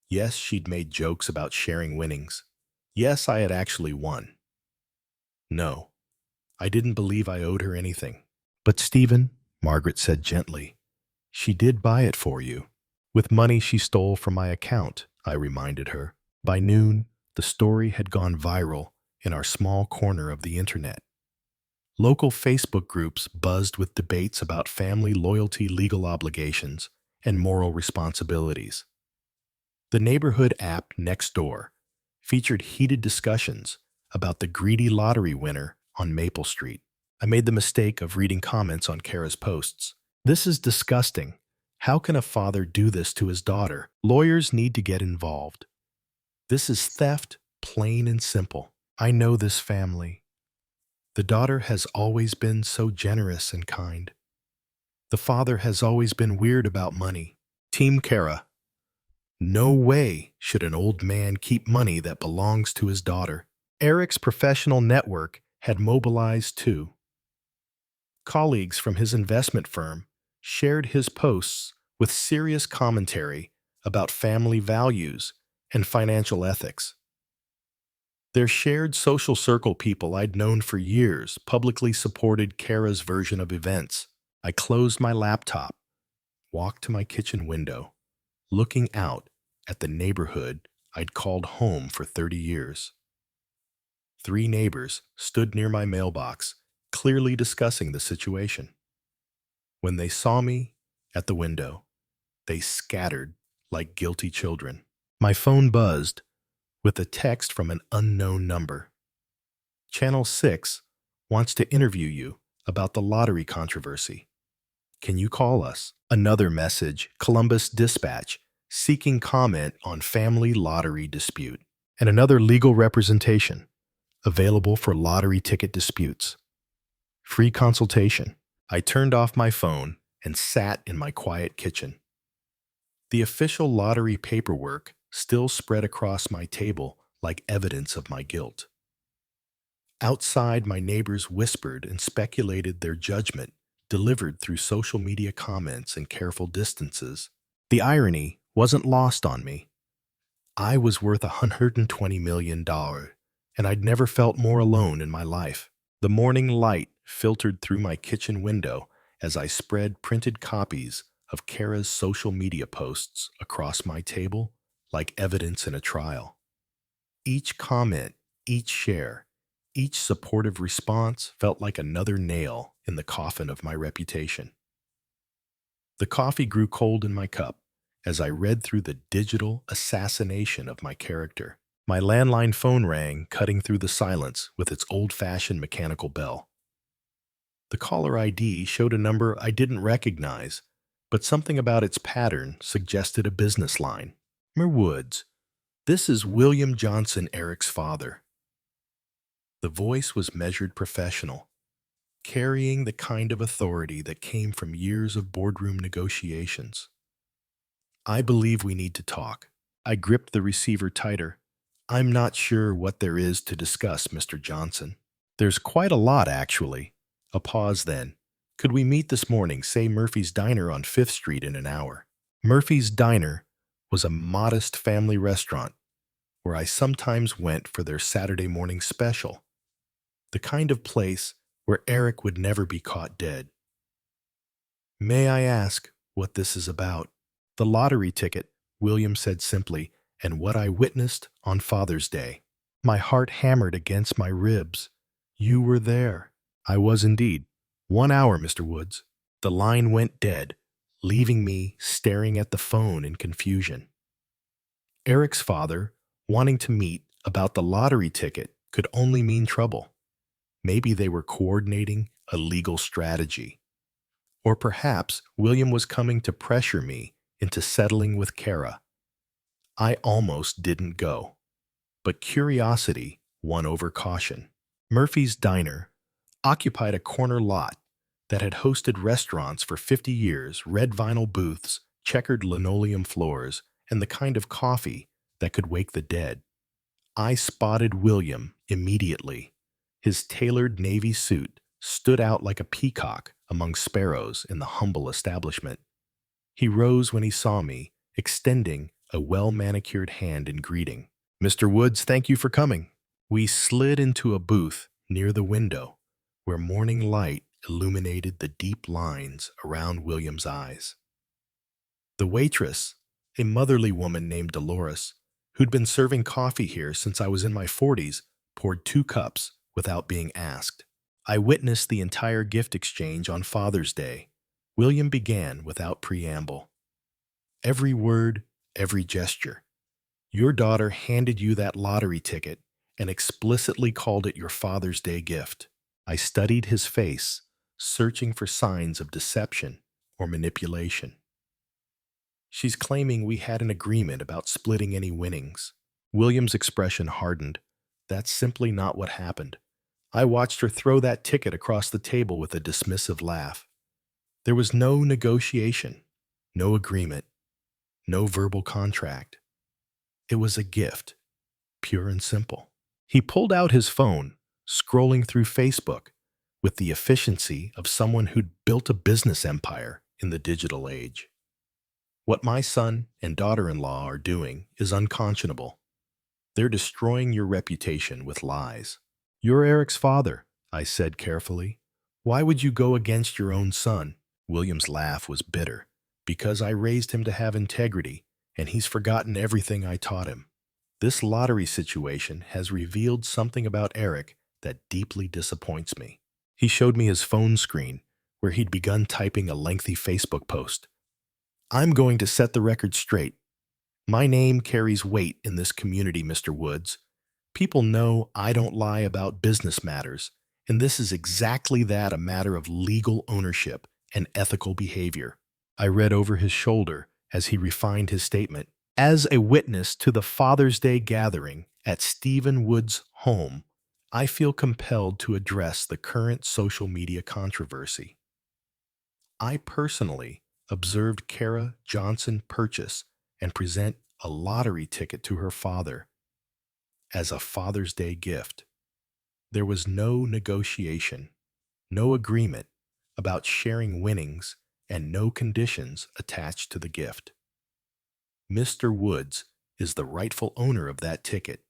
Yes, she'd made jokes about sharing winnings. Yes, I had actually won. No, I didn't believe I owed her anything. But Stephen, Margaret said gently, she did buy it for you. With money she stole from my account, I reminded her. By noon, the story had gone viral in our small corner of the internet. Local Facebook groups buzzed with debates about family loyalty, legal obligations, and moral responsibilities. The neighborhood app Nextdoor featured heated discussions about the greedy lottery winner on Maple Street. I made the mistake of reading comments on Kara's posts. This is disgusting. How can a father do this to his daughter? Lawyers need to get involved. This is theft, plain and simple. I know this family. The daughter has always been so generous and kind. The father has always been weird about money. Team Kara. No way should an old man keep money that belongs to his daughter. Eric's professional network had mobilized too. Colleagues from his investment firm shared his posts with serious commentary about family values and financial ethics. Their shared social circle people I'd known for years publicly supported Kara's version of events. I closed my laptop, walked to my kitchen window, looking out at the neighborhood I'd called home for 30 years. 3 neighbors stood near my mailbox, clearly discussing the situation. When they saw me at the window, they scattered like guilty children. My phone buzzed with a text from an unknown number. Channel 6 wants to interview you about the lottery controversy. Can you call us? Another message, Columbus Dispatch, seeking comment on family lottery dispute. And another legal representation, available for lottery ticket disputes. Free consultation. I turned off my phone and sat in my quiet kitchen. The official lottery paperwork still spread across my table like evidence of my guilt. Outside, my neighbors whispered and speculated their judgment, delivered through social media comments and careful distances. The irony wasn't lost on me. I was worth $120 million, and I'd never felt more alone in my life. The morning light filtered through my kitchen window as I spread printed copies of Kara's social media posts across my table like evidence in a trial. Each comment, each share, each supportive response felt like another nail in the coffin of my reputation. The coffee grew cold in my cup, as I read through the digital assassination of my character. My landline phone rang, cutting through the silence with its old-fashioned mechanical bell. The caller ID showed a number I didn't recognize, but something about its pattern suggested a business line. Mr. Woods, this is William Johnson, Eric's father. The voice was measured professional, carrying the kind of authority that came from years of boardroom negotiations. I believe we need to talk. I gripped the receiver tighter. I'm not sure what there is to discuss, Mr. Johnson. There's quite a lot, actually. A pause then. Could we meet this morning, say Murphy's Diner on 5th Street in an hour? Murphy's Diner was a modest family restaurant where I sometimes went for their Saturday morning special, the kind of place where Eric would never be caught dead. May I ask what this is about? The lottery ticket, William said simply, and what I witnessed on Father's Day. My heart hammered against my ribs. You were there. I was indeed. 1 hour, Mr. Woods. The line went dead, leaving me staring at the phone in confusion. Eric's father, wanting to meet about the lottery ticket, could only mean trouble. Maybe they were coordinating a legal strategy. Or perhaps William was coming to pressure me into settling with Kara. I almost didn't go, but curiosity won over caution. Murphy's Diner occupied a corner lot that had hosted restaurants for 50 years, red vinyl booths, checkered linoleum floors, and the kind of coffee that could wake the dead. I spotted William immediately. His tailored navy suit stood out like a peacock among sparrows in the humble establishment. He rose when he saw me, extending a well-manicured hand in greeting. Mr. Woods, thank you for coming. We slid into a booth near the window, where morning light illuminated the deep lines around William's eyes. The waitress, a motherly woman named Dolores, who'd been serving coffee here since I was in my 40s, poured 2 cups without being asked. I witnessed the entire gift exchange on Father's Day. William began without preamble. Every word, every gesture. Your daughter handed you that lottery ticket and explicitly called it your Father's Day gift. I studied his face, searching for signs of deception or manipulation. She's claiming we had an agreement about splitting any winnings. William's expression hardened. That's simply not what happened. I watched her throw that ticket across the table with a dismissive laugh. There was no negotiation, no agreement, no verbal contract. It was a gift, pure and simple. He pulled out his phone, scrolling through Facebook, with the efficiency of someone who'd built a business empire in the digital age. What my son and daughter-in-law are doing is unconscionable. They're destroying your reputation with lies. You're Eric's father, I said carefully. Why would you go against your own son? William's laugh was bitter. Because I raised him to have integrity, and he's forgotten everything I taught him. This lottery situation has revealed something about Eric that deeply disappoints me. He showed me his phone screen, where he'd begun typing a lengthy Facebook post. I'm going to set the record straight. My name carries weight in this community, Mr. Woods. People know I don't lie about business matters, and this is exactly that, a matter of legal ownership and ethical behavior. I read over his shoulder as he refined his statement. As a witness to the Father's Day gathering at Stephen Wood's home, I feel compelled to address the current social media controversy. I personally observed Kara Johnson purchase and present a lottery ticket to her father as a Father's Day gift. There was no negotiation, no agreement about sharing winnings, and no conditions attached to the gift. Mr. Woods is the rightful owner of that ticket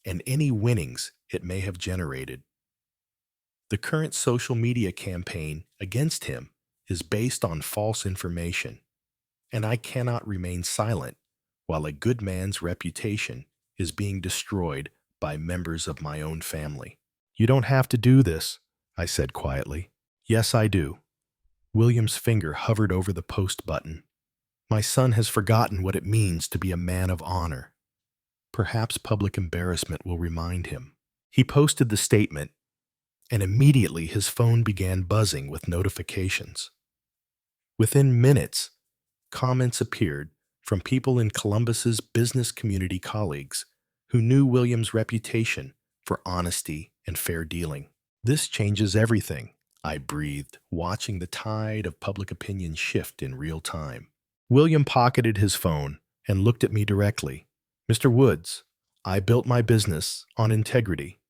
and any winnings it may have generated. The current social media campaign against him is based on false information, and I cannot remain silent while a good man's reputation is being destroyed by members of my own family. You don't have to do this, I said quietly. Yes, I do. William's finger hovered over the post button. My son has forgotten what it means to be a man of honor. Perhaps public embarrassment will remind him. He posted the statement, and immediately his phone began buzzing with notifications. Within minutes, comments appeared from people in Columbus's business community colleagues who knew William's reputation for honesty and fair dealing. This changes everything, I breathed, watching the tide of public opinion shift in real time. William pocketed his phone and looked at me directly. Mr. Woods, I built my business on integrity.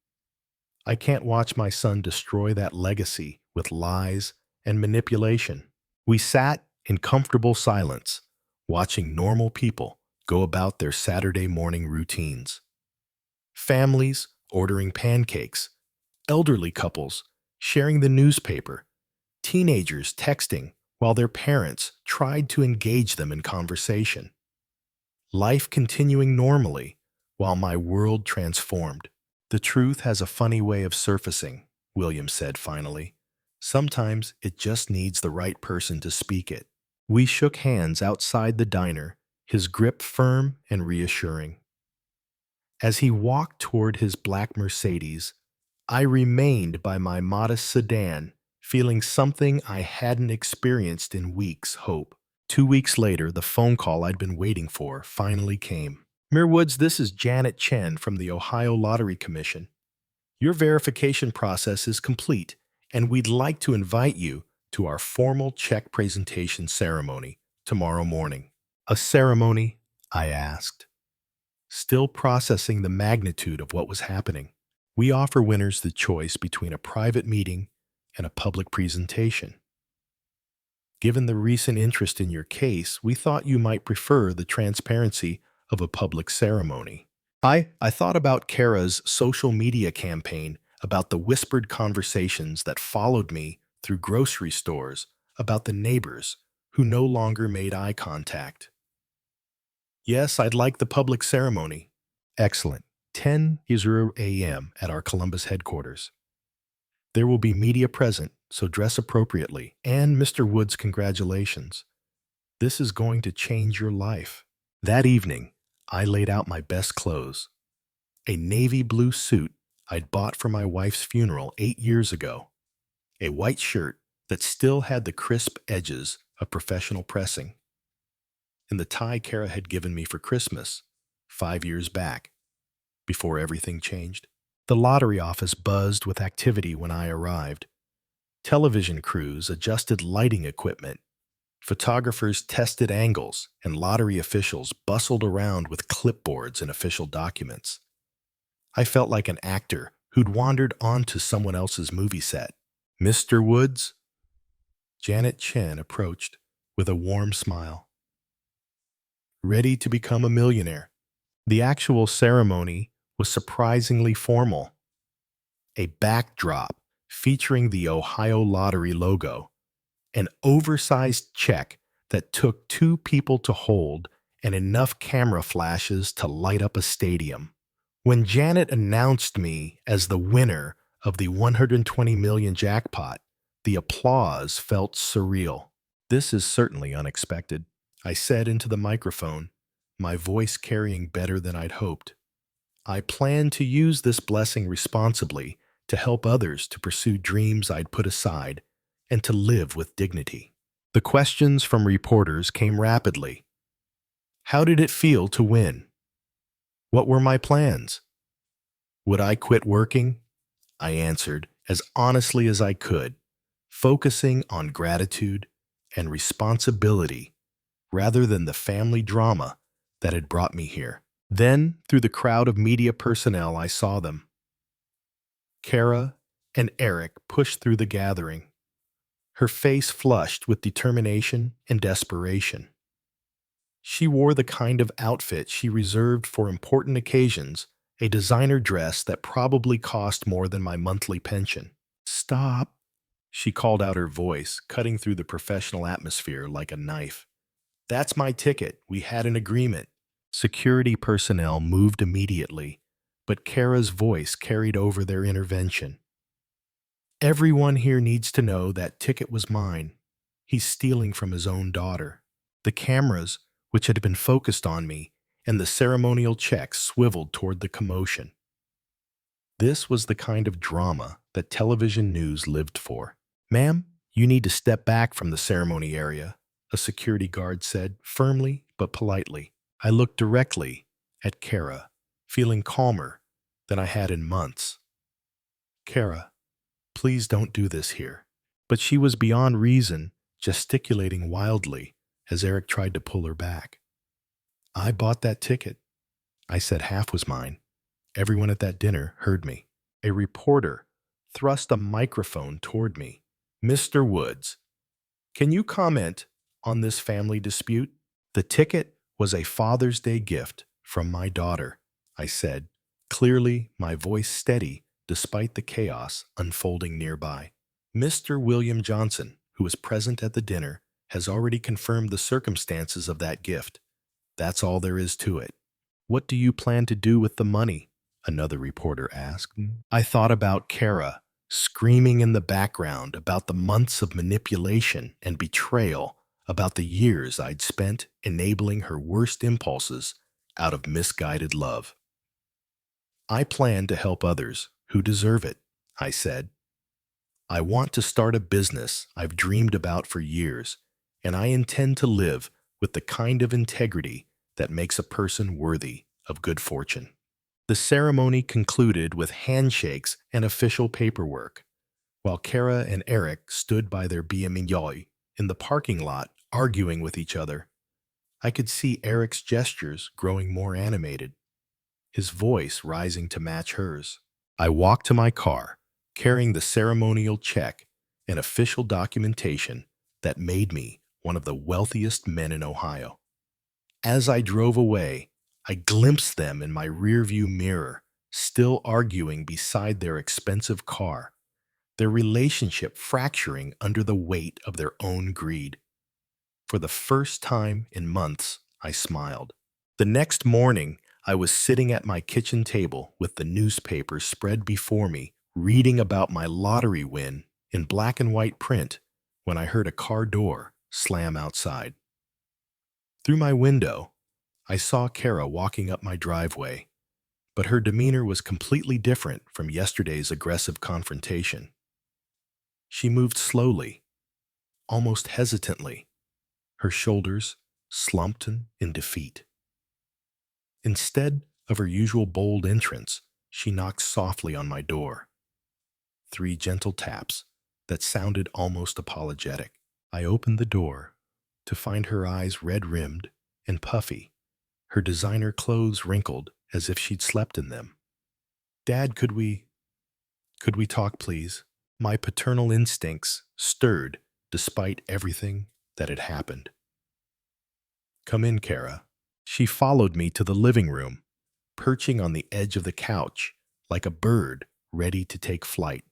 I can't watch my son destroy that legacy with lies and manipulation. We sat in comfortable silence, watching normal people go about their Saturday morning routines. Families ordering pancakes, elderly couples sharing the newspaper, teenagers texting while their parents tried to engage them in conversation. Life continuing normally while my world transformed. The truth has a funny way of surfacing, William said finally. Sometimes it just needs the right person to speak it. We shook hands outside the diner, his grip firm and reassuring. As he walked toward his black Mercedes, I remained by my modest sedan, feeling something I hadn't experienced in weeks, hope. 2 weeks later, the phone call I'd been waiting for finally came. Mayor Woods, this is Janet Chen from the Ohio Lottery Commission. Your verification process is complete, and we'd like to invite you to our formal check presentation ceremony tomorrow morning. A ceremony? I asked, still processing the magnitude of what was happening. We offer winners the choice between a private meeting and a public presentation. Given the recent interest in your case, we thought you might prefer the transparency of a public ceremony. I thought about Kara's social media campaign about the whispered conversations that followed me through grocery stores about the neighbors who no longer made eye contact. Yes, I'd like the public ceremony. Excellent. 10:00 a.m. at our Columbus headquarters. There will be media present, so dress appropriately. And Mr. Woods, congratulations. This is going to change your life. That evening, I laid out my best clothes. A navy blue suit I'd bought for my wife's funeral 8 years ago. A white shirt that still had the crisp edges of professional pressing. And the tie Kara had given me for Christmas 5 years back, before everything changed. The lottery office buzzed with activity when I arrived. Television crews adjusted lighting equipment. Photographers tested angles, and lottery officials bustled around with clipboards and official documents. I felt like an actor who'd wandered onto someone else's movie set. Mr. Woods? Janet Chen approached with a warm smile. Ready to become a millionaire. The actual ceremony was surprisingly formal. A backdrop featuring the Ohio Lottery logo, an oversized check that took 2 people to hold, and enough camera flashes to light up a stadium. When Janet announced me as the winner of the 120 million jackpot, the applause felt surreal. This is certainly unexpected, I said into the microphone, my voice carrying better than I'd hoped. I plan to use this blessing responsibly to help others to pursue dreams I'd put aside and to live with dignity. The questions from reporters came rapidly. How did it feel to win? What were my plans? Would I quit working? I answered as honestly as I could, focusing on gratitude and responsibility rather than the family drama that had brought me here. Then, through the crowd of media personnel, I saw them. Kara and Eric pushed through the gathering, her face flushed with determination and desperation. She wore the kind of outfit she reserved for important occasions, a designer dress that probably cost more than my monthly pension. Stop, she called out, her voice cutting through the professional atmosphere like a knife. That's my ticket. We had an agreement. Security personnel moved immediately, but Kara's voice carried over their intervention. Everyone here needs to know that ticket was mine. He's stealing from his own daughter. The cameras, which had been focused on me, and the ceremonial check swiveled toward the commotion. This was the kind of drama that television news lived for. "Ma'am, you need to step back from the ceremony area," a security guard said, firmly but politely. I looked directly at Kara, feeling calmer than I had in months. "Kara, please don't do this here." But she was beyond reason, gesticulating wildly as Eric tried to pull her back. "I bought that ticket," I said. "Half was mine." Everyone at that dinner heard me. A reporter thrust a microphone toward me. "Mr. Woods, can you comment on this family dispute?" "The ticket was a Father's Day gift from my daughter," I said, clearly my voice steady despite the chaos unfolding nearby. "Mr. William Johnson, who was present at the dinner, has already confirmed the circumstances of that gift. That's all there is to it." "What do you plan to do with the money?" another reporter asked. I thought about Kara, screaming in the background about the months of manipulation and betrayal, about the years I'd spent enabling her worst impulses out of misguided love. "I plan to help others who deserve it," I said. "I want to start a business I've dreamed about for years, and I intend to live with the kind of integrity that makes a person worthy of good fortune." The ceremony concluded with handshakes and official paperwork, while Kara and Eric stood by their BMW in the parking lot arguing with each other. I could see Eric's gestures growing more animated, his voice rising to match hers. I walked to my car, carrying the ceremonial check and official documentation that made me one of the wealthiest men in Ohio. As I drove away, I glimpsed them in my rearview mirror, still arguing beside their expensive car, their relationship fracturing under the weight of their own greed. For the first time in months, I smiled. The next morning, I was sitting at my kitchen table with the newspaper spread before me, reading about my lottery win in black and white print, when I heard a car door slam outside. Through my window, I saw Kara walking up my driveway, but her demeanor was completely different from yesterday's aggressive confrontation. She moved slowly, almost hesitantly, her shoulders slumped in defeat. Instead of her usual bold entrance, she knocked softly on my door. 3 gentle taps that sounded almost apologetic. I opened the door to find her eyes red-rimmed and puffy, her designer clothes wrinkled as if she'd slept in them. "Dad, could we talk, please?" My paternal instincts stirred despite everything that had happened. "Come in, Kara." She followed me to the living room, perching on the edge of the couch like a bird ready to take flight.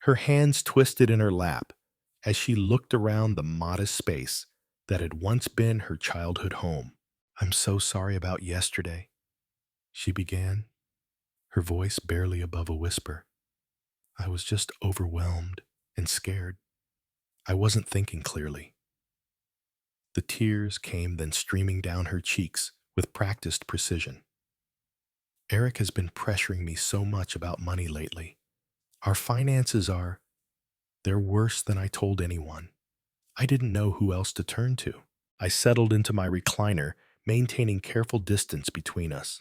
Her hands twisted in her lap as she looked around the modest space that had once been her childhood home. "I'm so sorry about yesterday," she began, her voice barely above a whisper. "I was just overwhelmed and scared. I wasn't thinking clearly." The tears came then streaming down her cheeks with practiced precision. "Eric has been pressuring me so much about money lately. Our finances they're worse than I told anyone. I didn't know who else to turn to." I settled into my recliner, maintaining careful distance between us.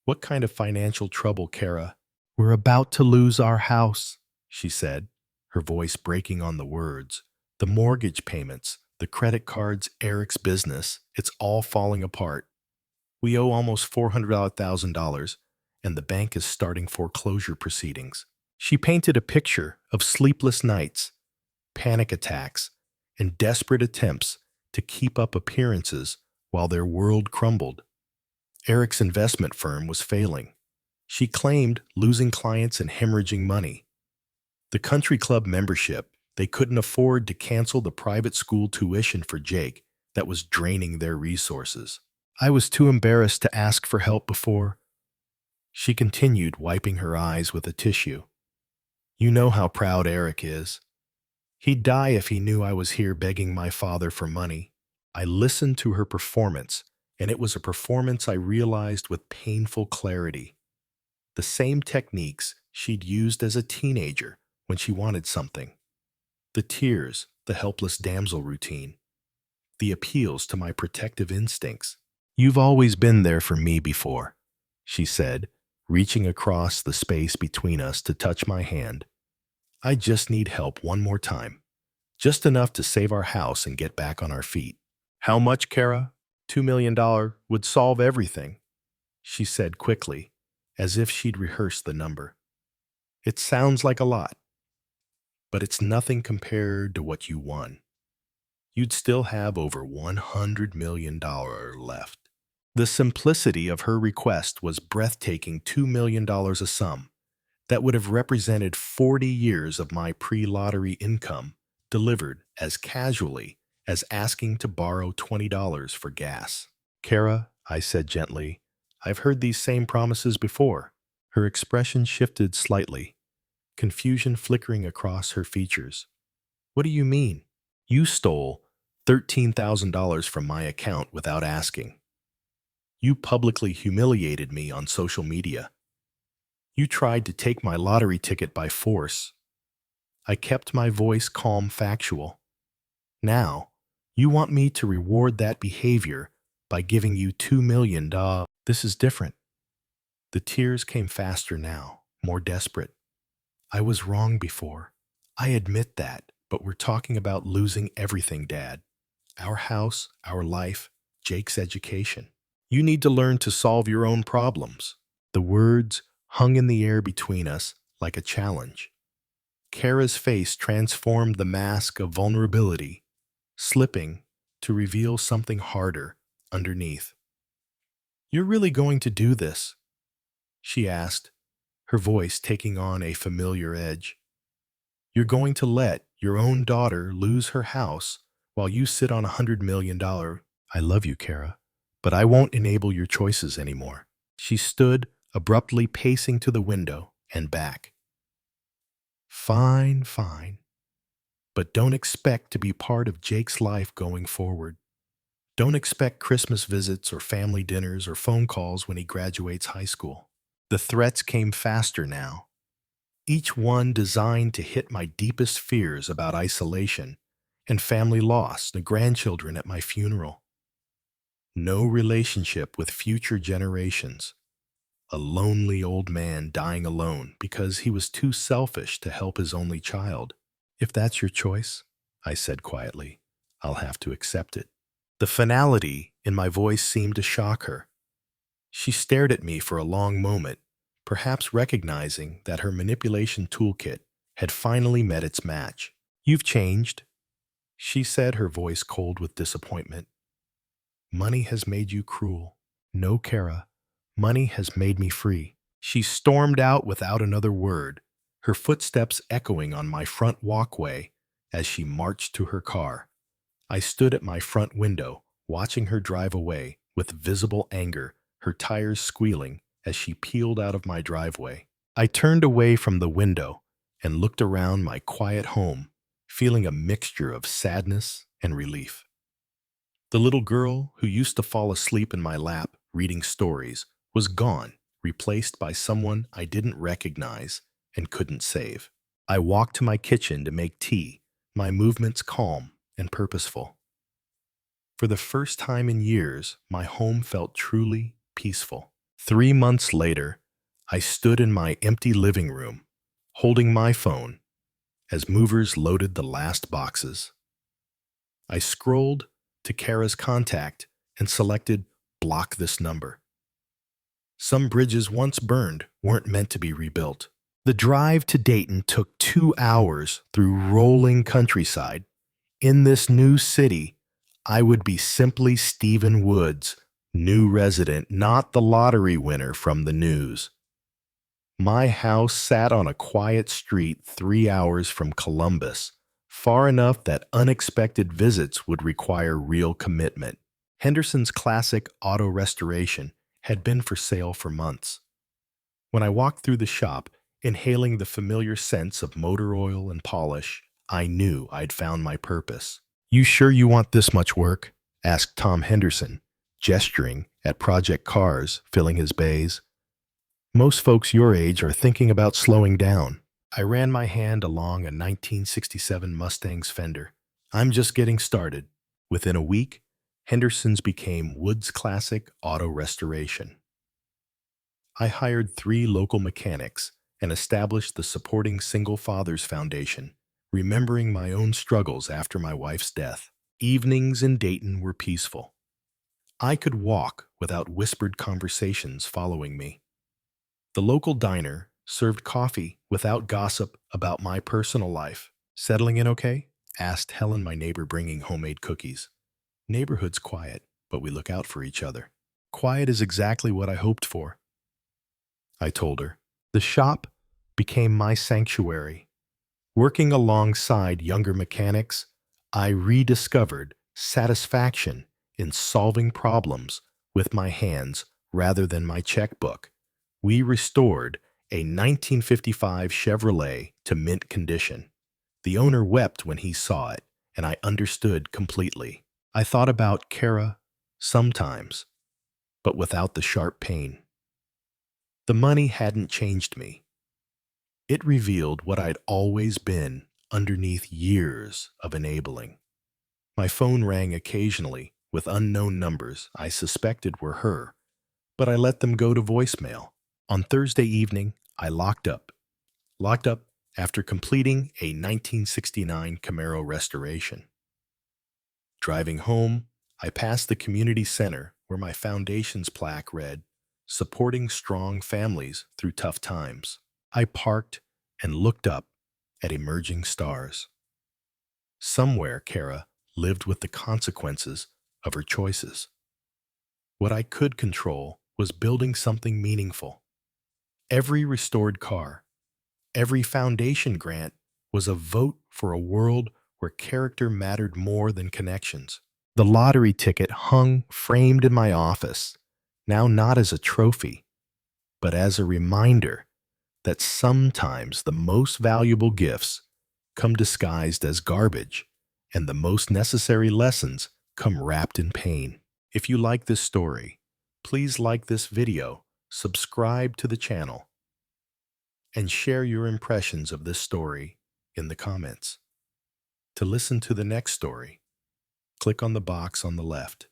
"What kind of financial trouble, Kara?" "We're about to lose our house," she said, her voice breaking on the words. "The mortgage payments, the credit cards, Eric's business, it's all falling apart. We owe almost $400,000, and the bank is starting foreclosure proceedings." She painted a picture of sleepless nights, panic attacks, and desperate attempts to keep up appearances while their world crumbled. Eric's investment firm was failing. She claimed losing clients and hemorrhaging money. The country club membership, they couldn't afford to cancel the private school tuition for Jake that was draining their resources. I was too embarrassed to ask for help before. She continued, wiping her eyes with a tissue. "You know how proud Eric is. He'd die if he knew I was here begging my father for money. I listened to her performance, and it was a performance I realized with painful clarity. The same techniques she'd used as a teenager when she wanted something. The tears, the helpless damsel routine, the appeals to my protective instincts. "You've always been there for me before," she said, reaching across the space between us to touch my hand. "I just need help one more time, just enough to save our house and get back on our feet." "How much, Kara?" $2 million would solve everything, she said quickly, as if she'd rehearsed the number. "It sounds like a lot, but it's nothing compared to what you won. You'd still have over $100 million left." The simplicity of her request was breathtaking. $2 million a sum that would have represented 40 years of my pre-lottery income, delivered as casually as asking to borrow $20 for gas. "Kara," I said gently, "I've heard these same promises before." Her expression shifted slightly, confusion flickering across her features. "What do you mean?" "You stole $13,000 from my account without asking. You publicly humiliated me on social media. You tried to take my lottery ticket by force. I kept my voice calm, factual. Now, you want me to reward that behavior by giving you $2 million. This is different." The tears came faster now, more desperate. "I was wrong before. I admit that, but we're talking about losing everything, Dad. Our house, our life, Jake's education. You need to learn to solve your own problems." The words hung in the air between us like a challenge. Kara's face transformed the mask of vulnerability, slipping to reveal something harder underneath. "You're really going to do this?" she asked, her voice taking on a familiar edge. "You're going to let your own daughter lose her house while you sit on $100 million? I love you, Kara, but I won't enable your choices anymore." She stood, abruptly pacing to the window and back. "Fine, fine. But don't expect to be part of Jake's life going forward. Don't expect Christmas visits or family dinners or phone calls when he graduates high school." The threats came faster now, each one designed to hit my deepest fears about isolation and family loss, the grandchildren at my funeral. No relationship with future generations. A lonely old man dying alone because he was too selfish to help his only child. "If that's your choice," I said quietly, "I'll have to accept it." The finality in my voice seemed to shock her. She stared at me for a long moment, perhaps recognizing that her manipulation toolkit had finally met its match. "You've changed," she said, her voice cold with disappointment. "Money has made you cruel." "No, Kara. Money has made me free." She stormed out without another word, her footsteps echoing on my front walkway as she marched to her car. I stood at my front window, watching her drive away with visible anger, her tires squealing as she peeled out of my driveway. I turned away from the window and looked around my quiet home, feeling a mixture of sadness and relief. The little girl who used to fall asleep in my lap reading stories was gone, replaced by someone I didn't recognize and couldn't save. I walked to my kitchen to make tea, my movements calm and purposeful. For the first time in years, my home felt truly peaceful. 3 months later, I stood in my empty living room, holding my phone as movers loaded the last boxes. I scrolled to Kara's contact and selected block this number. Some bridges once burned weren't meant to be rebuilt. The drive to Dayton took 2 hours through rolling countryside. In this new city, I would be simply Stephen Woods, new resident, not the lottery winner from the news. My house sat on a quiet street 3 hours from Columbus, far enough that unexpected visits would require real commitment. Henderson's classic auto restoration had been for sale for months. When I walked through the shop, inhaling the familiar scents of motor oil and polish, I knew I'd found my purpose. "You sure you want this much work?" asked Tom Henderson, gesturing at Project Cars filling his bays. "Most folks your age are thinking about slowing down." I ran my hand along a 1967 Mustang's fender. "I'm just getting started." Within a week, Henderson's became Wood's Classic Auto Restoration. I hired 3 local mechanics and established the Supporting Single Fathers Foundation, remembering my own struggles after my wife's death. Evenings in Dayton were peaceful. I could walk without whispered conversations following me. The local diner served coffee without gossip about my personal life. "Settling in okay?" asked Helen, my neighbor, bringing homemade cookies. "Neighborhood's quiet, but we look out for each other." "Quiet is exactly what I hoped for," I told her. The shop became my sanctuary. Working alongside younger mechanics, I rediscovered satisfaction in solving problems with my hands rather than my checkbook. We restored a 1955 Chevrolet to mint condition. The owner wept when he saw it, and I understood completely. I thought about Kara sometimes, but without the sharp pain. The money hadn't changed me. It revealed what I'd always been underneath years of enabling. My phone rang occasionally with unknown numbers I suspected were her, but I let them go to voicemail. On Thursday evening, I locked up. Locked up after completing a 1969 Camaro restoration. Driving home, I passed the community center where my foundation's plaque read, "Supporting Strong Families Through Tough Times." I parked and looked up at emerging stars. Somewhere, Kara lived with the consequences of her choices. What I could control was building something meaningful. Every restored car, every foundation grant was a vote for a world where character mattered more than connections. The lottery ticket hung framed in my office, now not as a trophy, but as a reminder that sometimes the most valuable gifts come disguised as garbage, and the most necessary lessons come wrapped in pain. If you like this story, please like this video, subscribe to the channel, and share your impressions of this story in the comments. To listen to the next story, click on the box on the left.